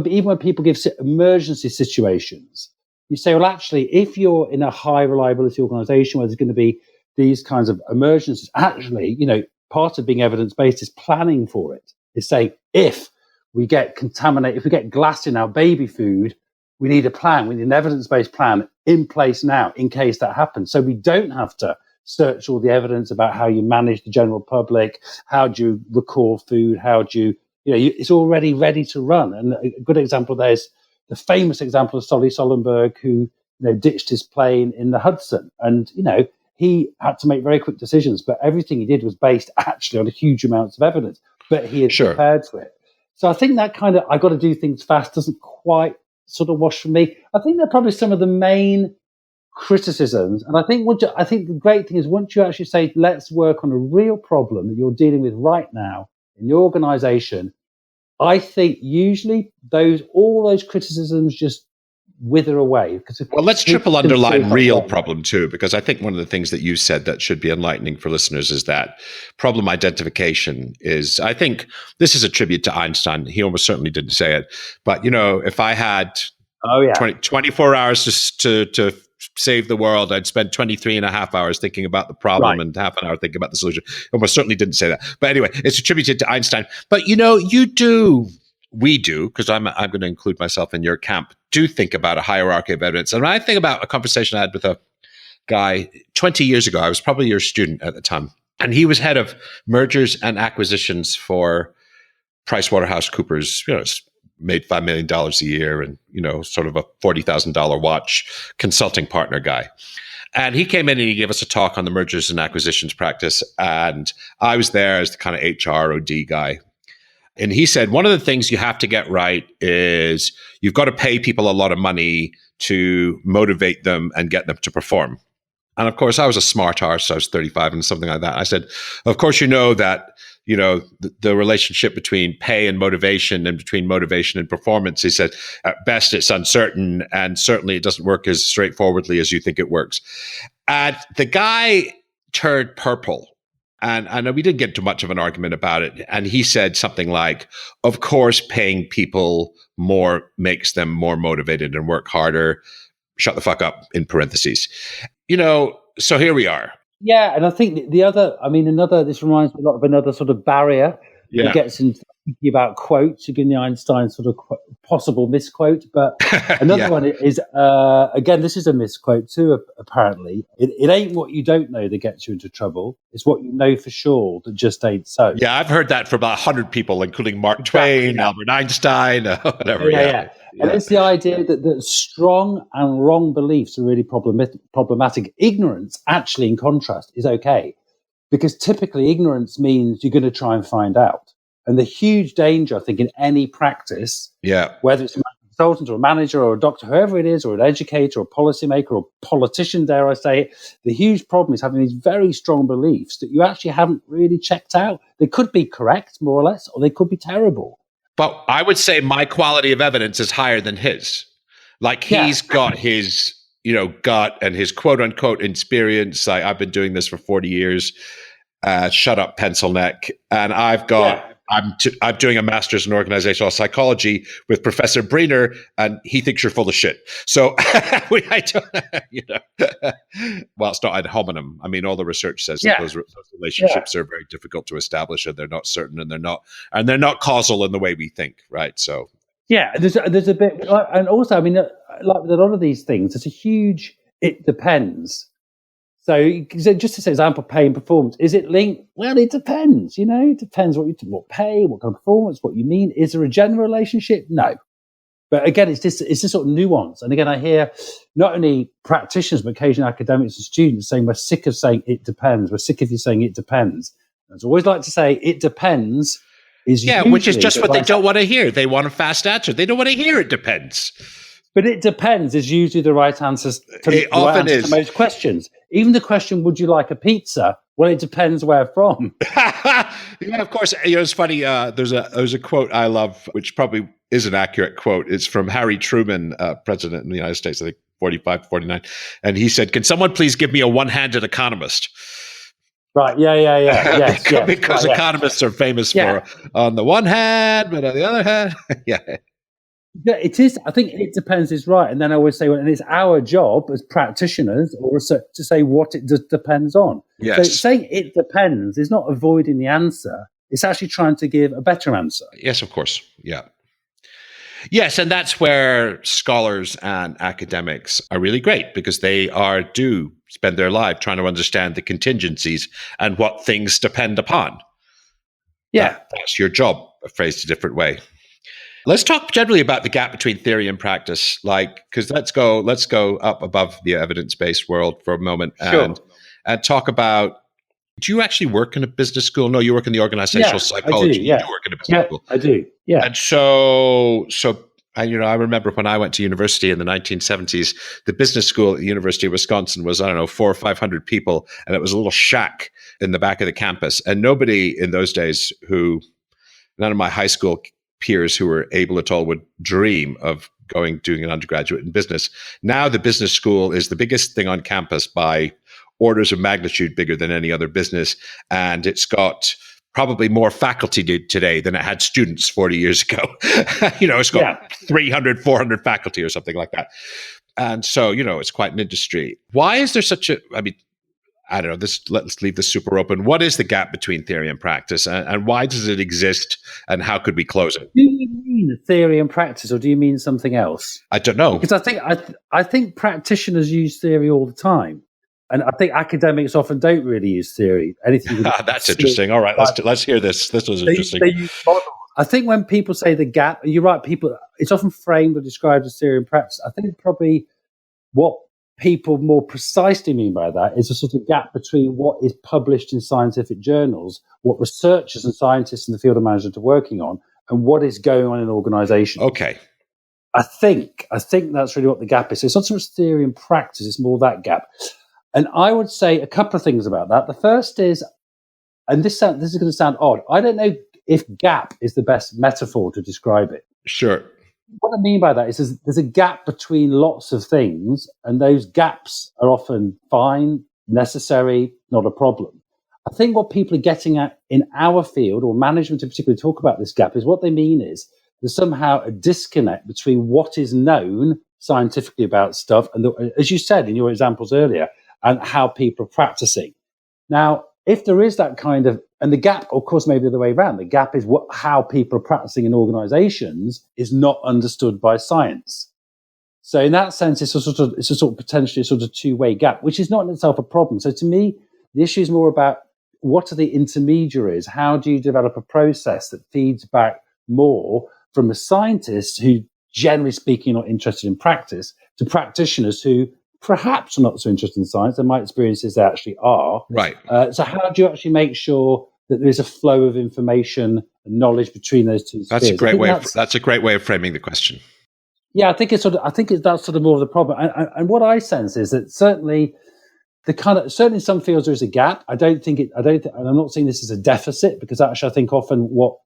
even when people give emergency situations, you say, well, actually, if you're in a high reliability organization where there's going to be these kinds of emergencies, actually, part of being evidence-based is planning for it. Is saying, if we get contaminated, if we get glass in our baby food, we need a plan. We need an evidence-based plan in place now in case that happens. So we don't have to search all the evidence about how you manage the general public, how do you record food, how do you, it's already ready to run. And a good example there is the famous example of Solly Sollenberg, who ditched his plane in the Hudson. And, he had to make very quick decisions, but everything he did was based actually on a huge amounts of evidence. But he had prepared for it. So I think that kind of, I got to do things fast doesn't quite sort of wash for me. I think they're probably some of the main criticisms. And I think the great thing is once you actually say, let's work on a real problem that you're dealing with right now in your organization, I think usually all those criticisms just wither away. Well, let's triple underline real problem too, because I think one of the things that you said that should be enlightening for listeners is that problem identification is, I think this is a tribute to Einstein. He almost certainly didn't say it, but if I had 24 hours to save the world, I'd spend 23 and a half hours thinking about the problem and half an hour thinking about the solution. Almost certainly didn't say that. But anyway, it's attributed to Einstein. But we do, because I'm going to include myself in your camp, do think about a hierarchy of evidence. And when I think about a conversation I had with a guy 20 years ago, I was probably your student at the time, and he was head of mergers and acquisitions for PricewaterhouseCoopers, made $5 million a year and, sort of a $40,000 watch consulting partner guy. And he came in and he gave us a talk on the mergers and acquisitions practice. And I was there as the kind of HR OD guy. And he said, one of the things you have to get right is you've got to pay people a lot of money to motivate them and get them to perform. And of course, I was a smart arse. I was 35 and something like that. I said, of course, that, the relationship between pay and motivation and between motivation and performance, he said, at best, it's uncertain. And certainly it doesn't work as straightforwardly as you think it works. And the guy turned purple. And I know we didn't get into much of an argument about it. And he said something like, of course, paying people more makes them more motivated and work harder. Shut the fuck up, in parentheses. So here we are. Yeah, and I think this reminds me a lot of another sort of barrier that gets into thinking about quotes, again, the Einstein sort of possible misquote. But another one is, again, this is a misquote too, apparently. It ain't what you don't know that gets you into trouble. It's what you know for sure that just ain't so. Yeah, I've heard that from about 100 people, including Mark Twain, Albert Einstein, whatever. Yeah. And it's the idea that strong and wrong beliefs are really problematic. Ignorance, actually, in contrast, is okay. Because typically ignorance means you're going to try and find out. And the huge danger, I think, in any practice, whether it's a consultant or a manager or a doctor, whoever it is, or an educator or a policymaker or a politician, dare I say it, the huge problem is having these very strong beliefs that you actually haven't really checked out. They could be correct, more or less, or they could be terrible. But I would say my quality of evidence is higher than his. Like he's got his, gut and his quote unquote experience. Like I've been doing this for 40 years. Shut up, pencil neck. And I've got, I'm doing a master's in organizational psychology with Professor Briner, and he thinks you're full of shit. So I don't, well, it's not ad hominem. I mean, all the research says that those relationships are very difficult to establish, and they're not certain, and they're not causal in the way we think, right? So there's a bit, and also, I mean, like with a lot of these things, it's a huge. It depends. So just as an example, pay and performance, is it linked? Well, it depends. It depends what pay, what kind of performance, what you mean. Is there a general relationship? No. But again, it's this sort of nuance. And again, I hear not only practitioners, but occasionally academics and students saying, we're sick of saying it depends. We're sick of you saying it depends. And I always like to say it depends which is just what they don't want to hear. They want a fast answer. They don't want to hear it depends. But it depends is usually the right answer to most questions. Even the question, would you like a pizza? Well, it depends where from. Yeah, of course. It's funny. There's a quote I love, which probably is an accurate quote. It's from Harry Truman, president in the United States, I think 45 to 49. And he said, can someone please give me a one-handed economist? Right. Yeah. Yes. Because economists are famous for on the one hand, but on the other hand, yeah. Yeah, it is. I think it depends is right. And then I always say, and it's our job as practitioners or research to say what it depends on. Yes. So saying it depends is not avoiding the answer. It's actually trying to give a better answer. Yes, of course. Yeah. Yes, and that's where scholars and academics are really great because they do spend their life trying to understand the contingencies and what things depend upon. Yeah. That's your job, phrased a different way. Let's talk generally about the gap between theory and practice, because let's go up above the evidence-based world for a moment and talk about. Do you actually work in a business school? No, you work in the organizational psychology. I do, You work in a business school. I do. Yeah. And so I remember when I went to university in the 1970s, the business school at the University of Wisconsin was, 400 or 500 people, and it was a little shack in the back of the campus. And nobody in those days none of my high school peers who were able at all would dream of doing an undergraduate in business. Now the business school is the biggest thing on campus by orders of magnitude bigger than any other business. And it's got probably more faculty today than it had students 40 years ago. It's got 300, 400 faculty or something like that. And so, it's quite an industry. Why is there I don't know, let's leave this super open. What is the gap between theory and practice and why does it exist and how could we close it? Do you mean theory and practice or do you mean something else? I don't know. Because I think practitioners use theory all the time. And I think academics often don't really use theory. That's interesting. All right, let's hear this. This was interesting. They use models. I think when people say the gap, you're right, it's often framed or described as theory and practice. I think probably what people more precisely mean by that is a sort of gap between what is published in scientific journals, what researchers and scientists in the field of management are working on, and what is going on in organizations. Okay. I think that's really what the gap is. So it's not so much theory and practice, it's more that gap. And I would say a couple of things about that. The first is, and this is going to sound odd, I don't know if gap is the best metaphor to describe it. Sure. What I mean by that is there's a gap between lots of things, and those gaps are often fine, necessary, not a problem. I think what people are getting at in our field, or management in particular, talk about this gap, is what they mean is there's somehow a disconnect between what is known scientifically about stuff, and as you said in your examples earlier, and how people are practicing. Now, if there is that kind of, and the gap, of course, maybe the other way around, the gap is how people are practicing in organizations is not understood by science. So in that sense, it's a sort of potentially a sort of two-way gap, which is not in itself a problem. So to me, the issue is more about what are the intermediaries? How do you develop a process that feeds back more from the scientists who, generally speaking, are not interested in practice to practitioners who perhaps are not so interested in science, and my experience is they actually are. Right. So how do you actually make sure that there is a flow of information and knowledge between those two spheres? That's a great way of framing the question. Yeah, I think that's sort of more of the problem. And what I sense is that certainly in some fields there is a gap. And I'm not saying this is a deficit, because actually I think often what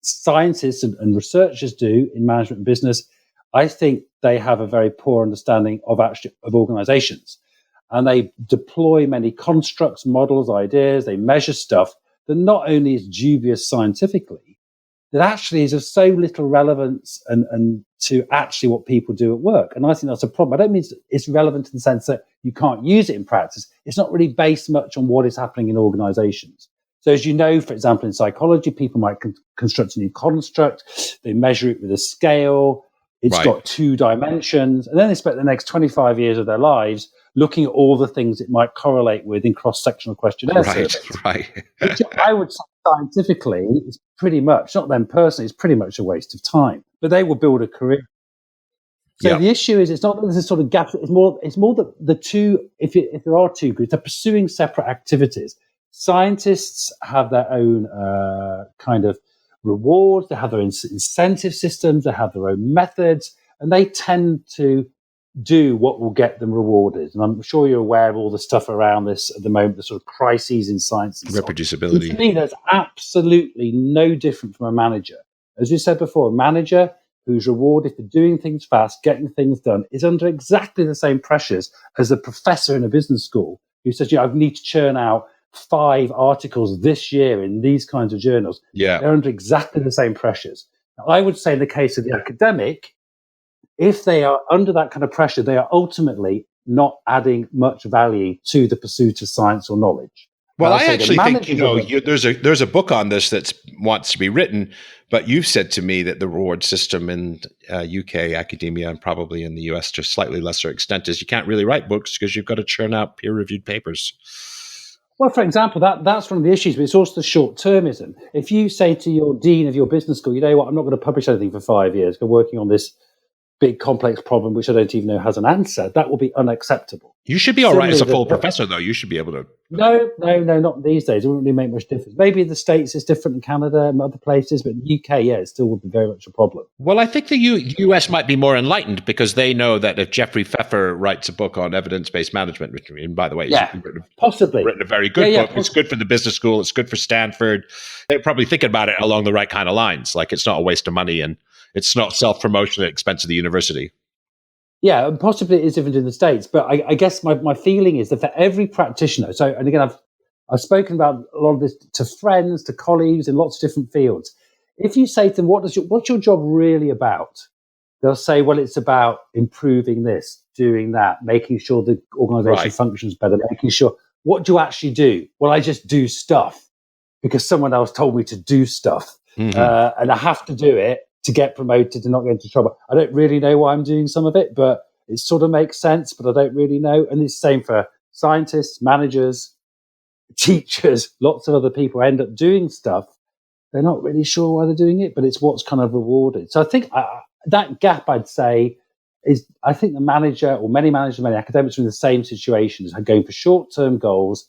scientists and researchers do in management and business, I think they have a very poor understanding of organizations, and they deploy many constructs, models, ideas. They measure stuff that not only is dubious scientifically, that actually is of so little relevance and to actually what people do at work. And I think that's a problem. I don't mean it's relevant in the sense that you can't use it in practice. It's not really based much on what is happening in organizations. So as you know, for example, in psychology, people might construct a new construct. They measure it with a scale. It's got 2 dimensions. And then they spend the next 25 years of their lives looking at all the things it might correlate with in cross-sectional questionnaire surveys. Right. Which I would say scientifically is pretty much, not them personally, it's pretty much a waste of time. But they will build a career. So the issue is, it's not that there's a sort of gap. It's more that the two, if there are two groups, they're pursuing separate activities. Scientists have their own kind of rewards. They have their own incentive systems. They have their own methods, and they tend to do what will get them rewarded. And I'm sure you're aware of all the stuff around this at the moment, the sort of crises in science. And reproducibility. So to me, that's absolutely no different from a manager. As you said before, a manager who's rewarded for doing things fast, getting things done, is under exactly the same pressures as a professor in a business school who says, I need to churn out 5 articles this year in these kinds of journals. Yeah. They're under exactly the same pressures. Now, I would say in the case of the academic, if they are under that kind of pressure, they are ultimately not adding much value to the pursuit of science or knowledge. Well, I actually think, there's a book on this that wants to be written, but you've said to me that the reward system in UK academia and probably in the US to a slightly lesser extent is you can't really write books because you've got to churn out peer-reviewed papers. Well, for example, that's one of the issues, but it's also the short-termism. If you say to your dean of your business school, you know what, I'm not going to publish anything for 5 years, I'm working on this big complex problem which I don't even know has an answer, that will be unacceptable. You should be all right as a full professor, though. You should be able to. No, not these days. It wouldn't really make much difference. Maybe in the States it's different in Canada and other places, but in the UK, it still would be very much a problem. Well, I think the US might be more enlightened because they know that if Jeffrey Pfeffer writes a book on evidence-based management, which, and by the way, possibly written a very good book. It's good for the business school. It's good for Stanford. They're probably thinking about it along the right kind of lines. Like it's not a waste of money and it's not self-promotion at the expense of the university. Yeah, and possibly it is different in the States, but I guess my feeling is that for every practitioner, and again, I've spoken about a lot of this to friends, to colleagues in lots of different fields. If you say to them, what's your job really about? They'll say, well, it's about improving this, doing that, making sure the organization functions better, making sure, what do you actually do? Well, I just do stuff because someone else told me to do stuff. And I have to do it to get promoted and not get into trouble. I don't really know why I'm doing some of it, but it sort of makes sense, but I don't really know. And it's the same for scientists, managers, teachers, lots of other people end up doing stuff. They're not really sure why they're doing it, but it's what's kind of rewarded. So I think that gap, I'd say, is I think the manager or many managers, many academics are in the same situation as going for short-term goals,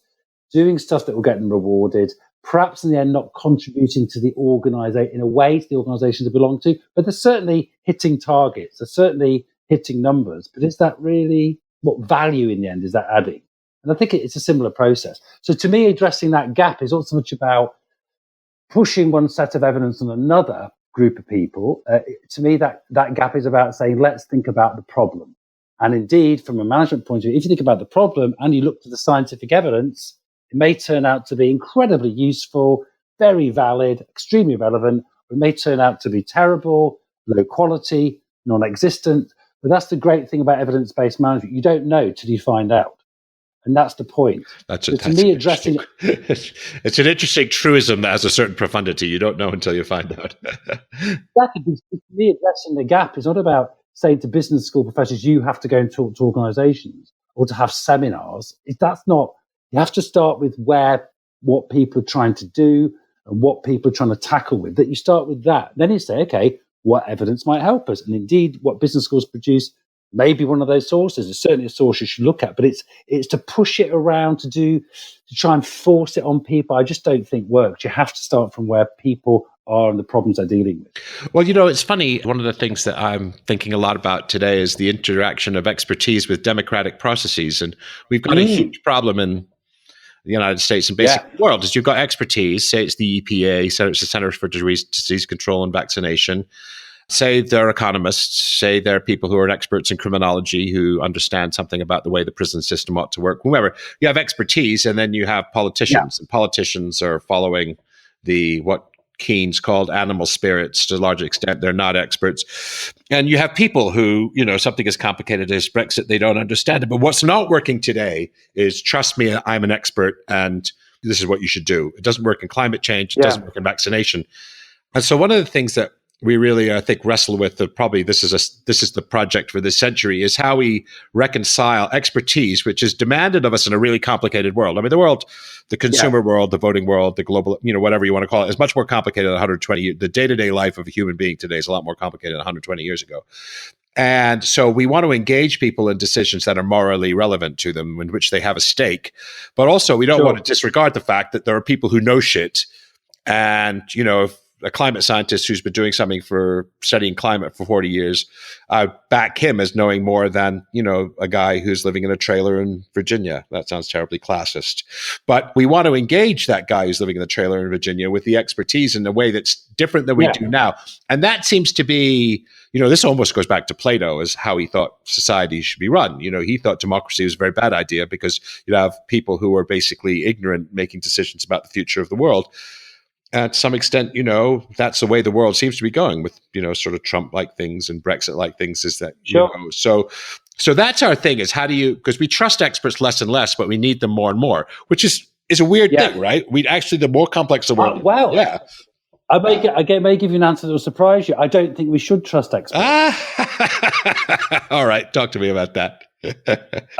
doing stuff that will get them rewarded, perhaps in the end not contributing to the organization in a way to the organizations they belong to, but they're certainly hitting targets, they're certainly hitting numbers, but is that really what value in the end is that adding? And I think it's a similar process. So to me, addressing that gap is not so much about pushing one set of evidence on another group of people. To me, that gap is about saying, let's think about the problem. And indeed, from a management point of view, if you think about the problem and you look to the scientific evidence, it may turn out to be incredibly useful, very valid, extremely relevant. It may turn out to be terrible, low quality, non-existent. But that's the great thing about evidence-based management. You don't know till you find out. And that's the point. It's an interesting truism that has a certain profundity. You don't know until you find out. To me, addressing the gap is not about saying to business school professors, you have to go and talk to organizations or to have seminars. That's not. You have to start with what people are trying to do and what people are trying to tackle with. That you start with that. Then you say, okay, what evidence might help us? And indeed, what business schools produce may be one of those sources. It's certainly a source you should look at, but it's to push it around to try and force it on people. I just don't think works. You have to start from where people are and the problems they're dealing with. Well, it's funny. One of the things that I'm thinking a lot about today is the interaction of expertise with democratic processes. And we've got a huge problem in the United States and basically the world is you've got expertise, say it's the EPA, say it's the Center for Disease Control and Vaccination, say they're economists, say they're people who are experts in criminology who understand something about the way the prison system ought to work, whoever. You have expertise, and then you have politicians, and politicians are following what Keynes called animal spirits to a large extent. They're not experts. And you have people who, something as complicated as Brexit, they don't understand it. But what's not working today is, trust me, I'm an expert and this is what you should do. It doesn't work in climate change. It doesn't work in vaccination. And so one of the things that we really, I think, wrestle with probably this is the project for this century, is how we reconcile expertise, which is demanded of us in a really complicated world. I mean, the world, the consumer world, the voting world, the global, whatever you want to call it, is much more complicated than 120 years. The day-to-day life of a human being today is a lot more complicated than 120 years ago. And so we want to engage people in decisions that are morally relevant to them, in which they have a stake. But also, we don't want to disregard the fact that there are people who know shit. And, if a climate scientist who's been doing something for studying climate for 40 years, I back him as knowing more than, a guy who's living in a trailer in Virginia. That sounds terribly classist. But we want to engage that guy who's living in a trailer in Virginia with the expertise in a way that's different than we do now. And that seems to be, this almost goes back to Plato as how he thought society should be run. He thought democracy was a very bad idea because you'd have people who were basically ignorant making decisions about the future of the world. And to some extent, that's the way the world seems to be going with, sort of Trump-like things and Brexit-like things, is that, so that's our thing, is how do you, because we trust experts less and less, but we need them more and more, which is a weird thing, right? We actually, the more complex the world. I may give you an answer that will surprise you. I don't think we should trust experts. All right. Talk to me about that.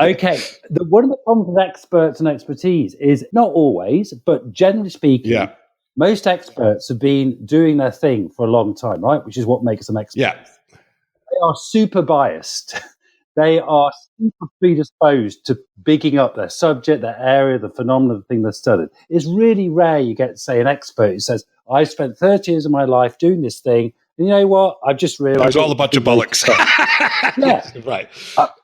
Okay. One of the problems with experts and expertise is, not always, but generally speaking, most experts have been doing their thing for a long time, right? Which is what makes them experts. Yeah. They are super biased. They are super predisposed to bigging up their subject, their area, the phenomenon, the thing they're studying. It's really rare you get, say, an expert who says, I spent 30 years of my life doing this thing, and you know what? I've just realized it's all a bunch of bollocks. Right.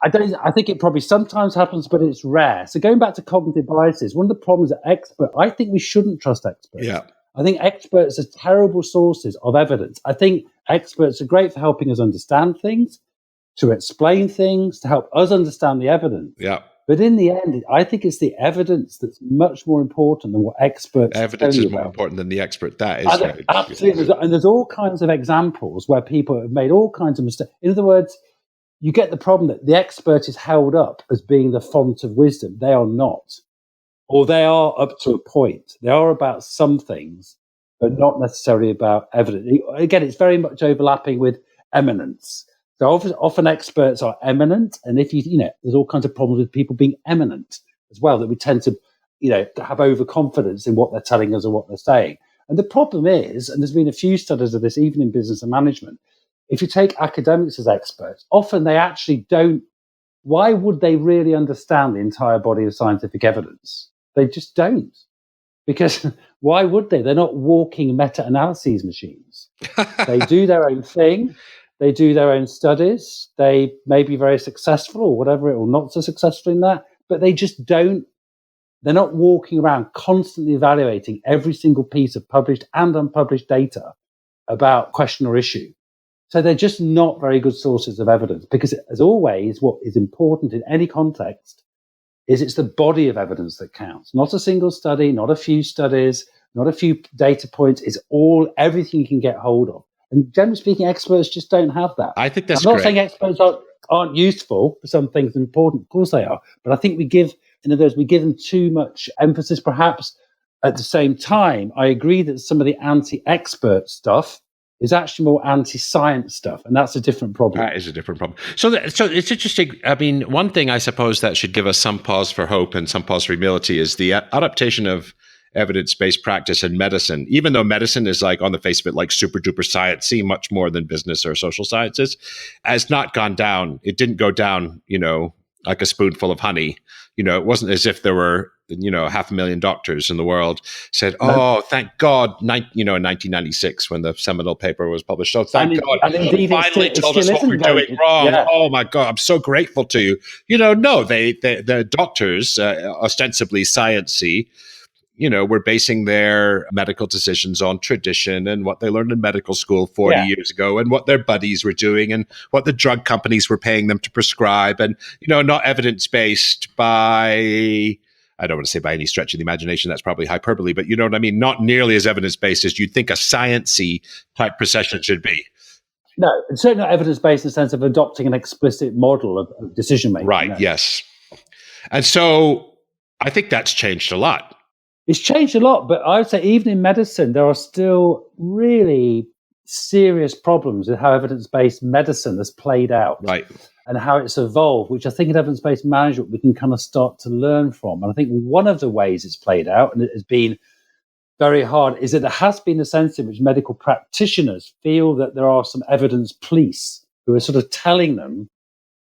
I think it probably sometimes happens, but it's rare. So going back to cognitive biases, one of the problems that I think we shouldn't trust experts. Yeah. I think experts are terrible sources of evidence. I think experts are great for helping us understand things, to explain things, to help us understand the evidence. Yeah. But in the end, I think it's the evidence that's much more important than what experts evidence tell you is more about. important than the expert. That is right. Absolutely. And there's all kinds of examples where people have made all kinds of mistakes. In other words, you get the problem that the expert is held up as being the font of wisdom. They are not. Or they are up to a point. They are about some things, but not necessarily about evidence. Again, it's very much overlapping with eminence. So often experts are eminent, and if there's all kinds of problems with people being eminent as well, that we tend to, to have overconfidence in what they're telling us or what they're saying. And the problem is, and there's been a few studies of this, even in business and management, if you take academics as experts, often they actually don't. Why would they really understand the entire body of scientific evidence? They just don't. Because why would they? They're not walking meta-analyses machines. They do their own thing. They do their own studies. They may be very successful or whatever, or not so successful in that, but they just don't. They're not walking around constantly evaluating every single piece of published and unpublished data about question or issue. So they're just not very good sources of evidence, because, as always, what is important in any context is it's the body of evidence that counts, not a single study, not a few studies, not a few data points. It's everything you can get hold of. And generally speaking, experts just don't have that. I think that's I'm not saying experts aren't useful for some things important. Of course they are. But I think we give them too much emphasis, perhaps. At the same time, I agree that some of the anti-expert stuff is actually more anti-science stuff, and that's a different problem. That is a different problem. So it's interesting. I mean, one thing I suppose that should give us some pause for hope and some pause for humility is the adaptation of evidence-based practice in medicine. Even though medicine is, like, on the face of it, like super duper sciencey, much more than business or social sciences, has not gone down. It didn't go down, like a spoonful of honey. It wasn't as if there were, 500,000 doctors in the world said, "Oh, thank God," in 1996 when the seminal paper was published. "Oh, thank God, and indeed finally told us what we're doing wrong. Yeah. Oh my God, I'm so grateful to you." No, the doctors, ostensibly sciencey, were basing their medical decisions on tradition and what they learned in medical school 40 years ago, and what their buddies were doing, and what the drug companies were paying them to prescribe, and, not evidence-based by, I don't want to say by any stretch of the imagination, that's probably hyperbole, but you know what I mean? Not nearly as evidence-based as you'd think a sciencey type procession should be. No, it's certainly not evidence-based in the sense of adopting an explicit model of decision-making. Right, no. Yes. And so I think that's changed a lot. It's changed a lot, but I would say even in medicine, there are still really serious problems with how evidence-based medicine has played out. Right. And how it's evolved, which I think in evidence-based management we can kind of start to learn from. And I think one of the ways it's played out, and it has been very hard, is that there has been a sense in which medical practitioners feel that there are some evidence police who are sort of telling them,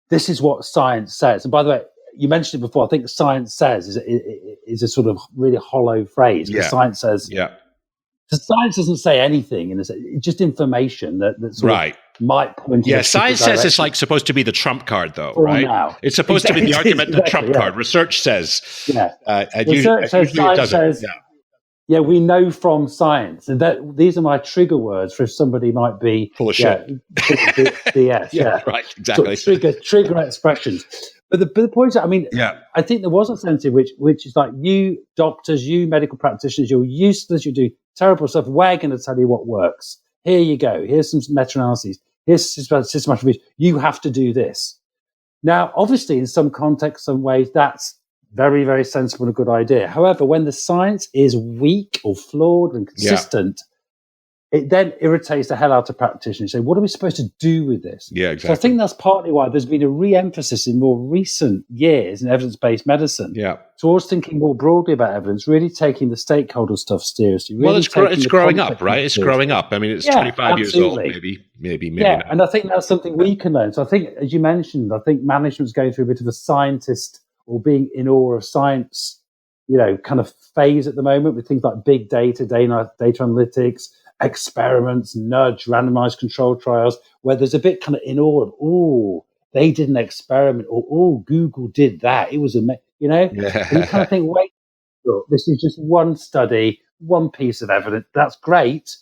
this is what science says. And by the way, you mentioned it before, I think science says is a sort of really hollow phrase. Because science says, so science doesn't say anything, and it's just information that sort of might point. Yeah, science says it's like supposed to be the trump card, though, right? Now. It's supposed to be the argument, the trump card. Research says. Research says, science says. Yeah, we know from science, and that these are my trigger words for if somebody might be full of shit. BS. Right, exactly. So trigger expressions. But the point is, I mean, I think there was a sense in which is like, you doctors, you medical practitioners, you're useless, you do terrible stuff. We're going to tell you what works. Here you go. Here's some meta-analyses. Here's systematic reviews. You have to do this. Now, obviously, in some contexts, some ways, that's very, very sensible and a good idea. However, when the science is weak or flawed and consistent, it then irritates the hell out of practitioners. Say, what are we supposed to do with this? Yeah, exactly. So I think that's partly why there's been a re-emphasis in more recent years in evidence-based medicine towards thinking more broadly about evidence, really taking the stakeholder stuff seriously. Really it's growing up, right? It's growing up. I mean, it's 25 years old, maybe yeah, not. And I think that's something we can learn. So I think, as you mentioned, I think management's going through a bit of a scientist or being in awe of science, kind of phase at the moment with things like big data analytics, experiments, nudge, randomized controlled trials, where there's a bit kind of in awe of, they did an experiment, or Google did that. It was amazing, And you kind of think, wait, look, this is just one study, one piece of evidence. That's great,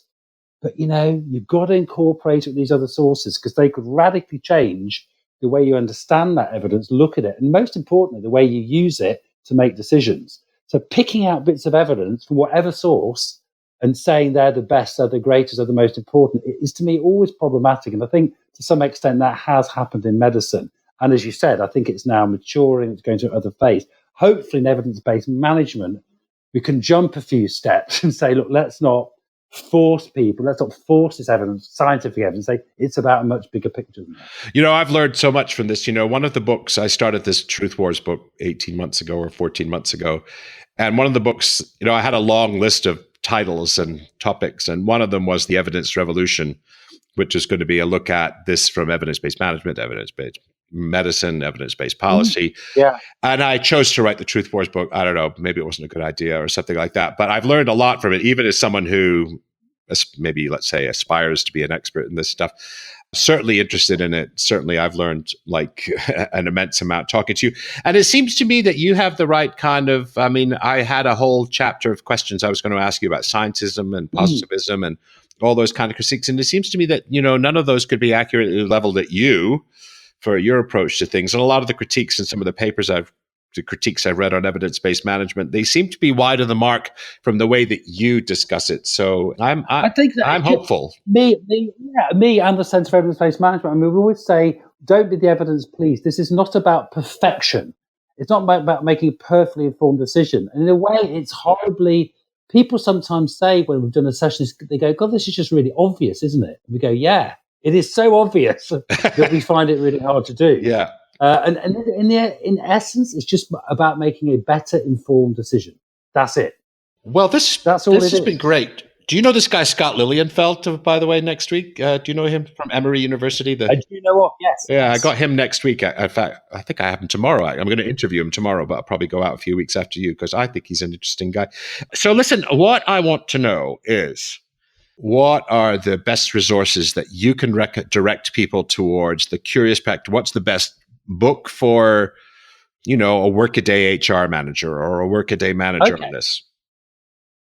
but you've got to incorporate it with these other sources because they could radically change the way you understand that evidence, look at it, and most importantly, the way you use it to make decisions. So picking out bits of evidence from whatever source and saying they're the best, they're the greatest, they're the most important, is to me always problematic. And I think to some extent that has happened in medicine. And as you said, I think it's now maturing, it's going to another phase. Hopefully in evidence-based management, we can jump a few steps and say, look, let's not force this evidence, scientific evidence, say it's about a much bigger picture than that. I've learned so much from this. One of the books, I started this Truth Wars book 18 months ago or 14 months ago. And one of the books, I had a long list of titles and topics. And one of them was The Evidence Revolution, which is going to be a look at this from evidence-based management, evidence-based medicine, evidence-based policy. Yeah. And I chose to write the Truth Wars book. I don't know, maybe it wasn't a good idea or something like that. But I've learned a lot from it, even as someone who maybe, let's say, aspires to be an expert in this stuff. Certainly interested in it. Certainly I've learned an immense amount talking to you. And it seems to me that you have the right kind of, I had a whole chapter of questions I was going to ask you about scientism and positivism and all those kind of critiques. And it seems to me that, none of those could be accurately leveled at you for your approach to things. And a lot of the critiques in some of the papers I've read on evidence-based management, they seem to be wide of the mark from the way that you discuss it. So I'm hopeful. Me and the sense of evidence-based management. We always say, don't be the evidence police. This is not about perfection. It's not about making a perfectly informed decision. And in a way, it's horribly. People sometimes say when we've done a session, they go, God, this is just really obvious, isn't it? And we go, yeah, it is so obvious that we find it really hard to do. Yeah. And in essence, it's just about making a better informed decision. That's it. Well, this has been great. Do you know this guy, Scott Lilienfeld, by the way, next week? Do you know him from Emory University? Do you know what? Yes. Yeah, I got him next week. In fact, I think I have him tomorrow. I'm going to interview him tomorrow, but I'll probably go out a few weeks after you because I think he's an interesting guy. So listen, what I want to know is, what are the best resources that you can direct people towards the curious practice? What's the best book for, a workaday HR manager or a workaday manager on this?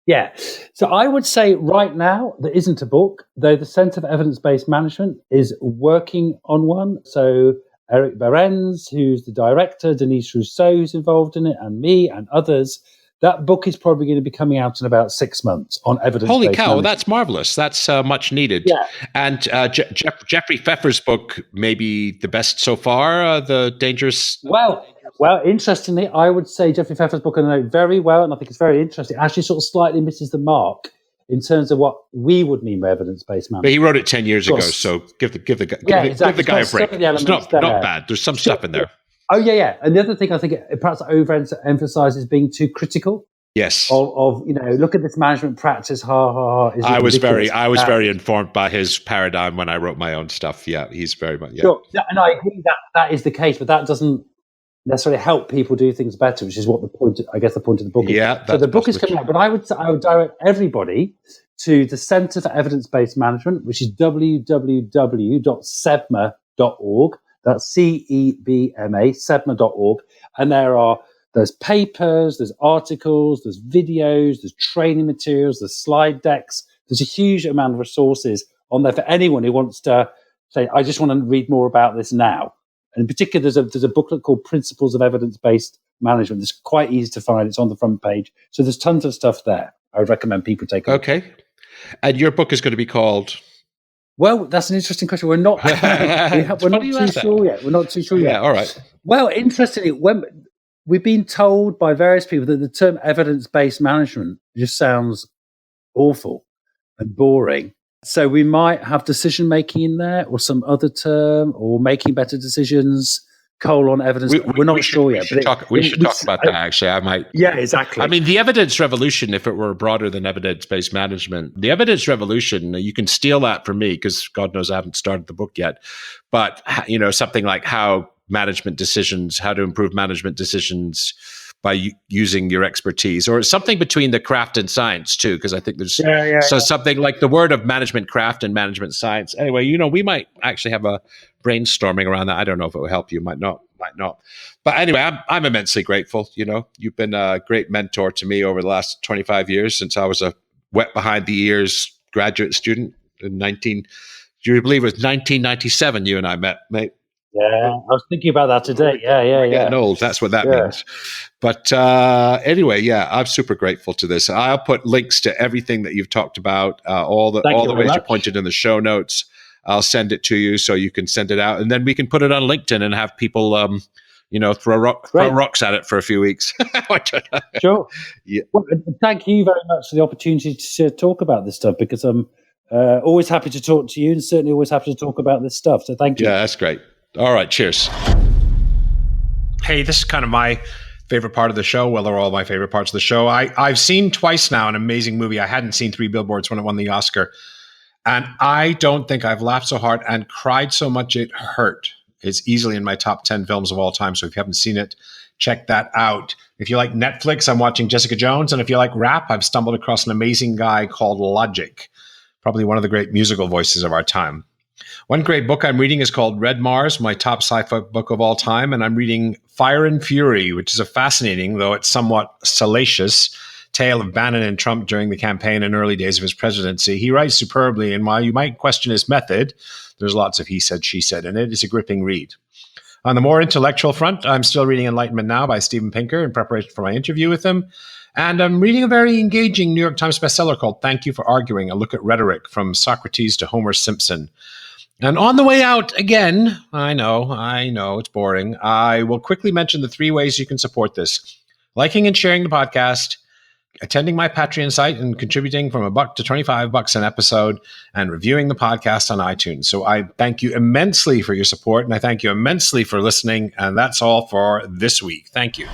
Yeah. So I would say right now there isn't a book, though the Centre for Evidence-Based Management is working on one. So Eric Behrens, who's the director, Denise Rousseau, who's involved in it, and me and others. That book is probably going to be coming out in about 6 months on evidence-based Holy cow, management. That's marvelous. That's much needed. Yeah. And Jeffrey Pfeffer's book, maybe the best so far, The Dangerous... Well, interestingly, I would say Jeffrey Pfeffer's book, I know very well, and I think it's very interesting, actually sort of slightly misses the mark in terms of what we would mean by evidence-based management. But he wrote it 10 years ago, so give the guy a break. It's not bad. There's some stuff in there. Oh, yeah. And the other thing I think it perhaps overemphasizes being too critical. Yes. Of look at this management practice. I was very informed by his paradigm when I wrote my own stuff. Yeah, he's very much. Yeah. Sure. And I agree that is the case, but that doesn't necessarily help people do things better, which is what the point of the book is. Yeah. So the book is coming out, but I would direct everybody to the Centre for Evidence-Based Management, which is www.sebma.org. That's CEBMA, sebma.org, and there's papers, there's articles, there's videos, there's training materials, there's slide decks. There's a huge amount of resources on there for anyone who wants to say, I just want to read more about this now. And in particular, there's a booklet called Principles of Evidence-Based Management. It's quite easy to find. It's on the front page. So there's tons of stuff there. I would recommend people take a look. Okay. And your book is going to be called? Well, that's an interesting question. We're not too sure yet. We're not too sure yet. Yeah, all right. Well, interestingly, when we've been told by various people that the term evidence-based management just sounds awful and boring. So we might have decision-making in there or some other term, or making better decisions, evidence. We're not sure yet. We should talk about that, actually. I might. Yeah, exactly. I mean, the evidence revolution, if it were broader than evidence-based management, the evidence revolution, you can steal that from me because God knows I haven't started the book yet. But, something like how to improve management decisions by using your expertise, or something between the craft and science too, because I think there's something like the word of management craft and management science. Anyway, we might actually have a brainstorming around that. I don't know if it will help you, might not. But anyway, I'm immensely grateful. You've been a great mentor to me over the last 25 years since I was a wet behind the ears graduate student in do you believe it was 1997 you and I met, mate? Yeah, I was thinking about that today. Yeah. Getting old, that's what that means. But anyway, I'm super grateful to this. I'll put links to everything that you've talked about, all the ways you pointed in the show notes. I'll send it to you so you can send it out, and then we can put it on LinkedIn and have people, throw rocks at it for a few weeks. Sure. Yeah. Well, thank you very much for the opportunity to talk about this stuff, because I'm always happy to talk to you, and certainly always happy to talk about this stuff. So thank you. Yeah, that's great. All right, cheers. Hey, this is kind of my favorite part of the show. Well, they're all my favorite parts of the show. I've seen twice now an amazing movie. I hadn't seen Three Billboards when it won the Oscar. And I don't think I've laughed so hard and cried so much it hurt. It's easily in my top 10 films of all time. So if you haven't seen it, check that out. If you like Netflix, I'm watching Jessica Jones. And if you like rap, I've stumbled across an amazing guy called Logic, probably one of the great musical voices of our time. One great book I'm reading is called Red Mars, my top sci-fi book of all time. And I'm reading Fire and Fury, which is a fascinating, though it's somewhat salacious, tale of Bannon and Trump during the campaign and early days of his presidency. He writes superbly, and while you might question his method, there's lots of he said, she said in it. It's a gripping read. On the more intellectual front, I'm still reading Enlightenment Now by Steven Pinker in preparation for my interview with him. And I'm reading a very engaging New York Times bestseller called Thank You for Arguing, a look at rhetoric from Socrates to Homer Simpson. And on the way out, again, I know, it's boring. I will quickly mention the 3 ways you can support this. Liking and sharing the podcast, attending my Patreon site and contributing from $1 to $25 an episode, and reviewing the podcast on iTunes. So I thank you immensely for your support, and I thank you immensely for listening. And that's all for this week. Thank you.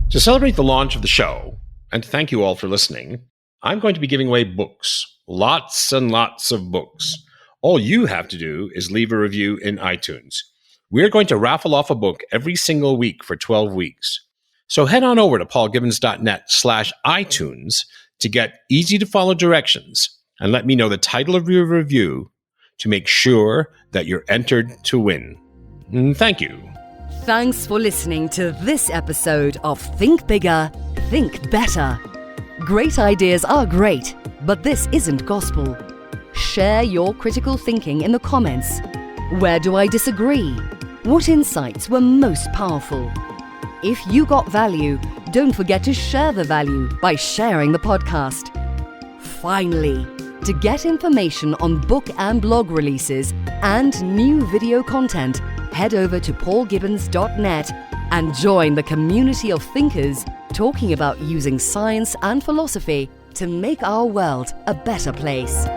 To celebrate the launch of the show, and to thank you all for listening, I'm going to be giving away books. Lots and lots of books. All you have to do is leave a review in iTunes. We're going to raffle off a book every single week for 12 weeks. So head on over to paulgibbons.net/iTunes to get easy to follow directions and let me know the title of your review to make sure that you're entered to win. Thank you. Thanks for listening to this episode of Think Bigger, Think Better. Great ideas are great, but this isn't gospel. Share your critical thinking in the comments. Where do I disagree? What insights were most powerful? If you got value, don't forget to share the value by sharing the podcast. Finally, to get information on book and blog releases and new video content, head over to paulgibbons.net and join the community of thinkers talking about using science and philosophy to make our world a better place.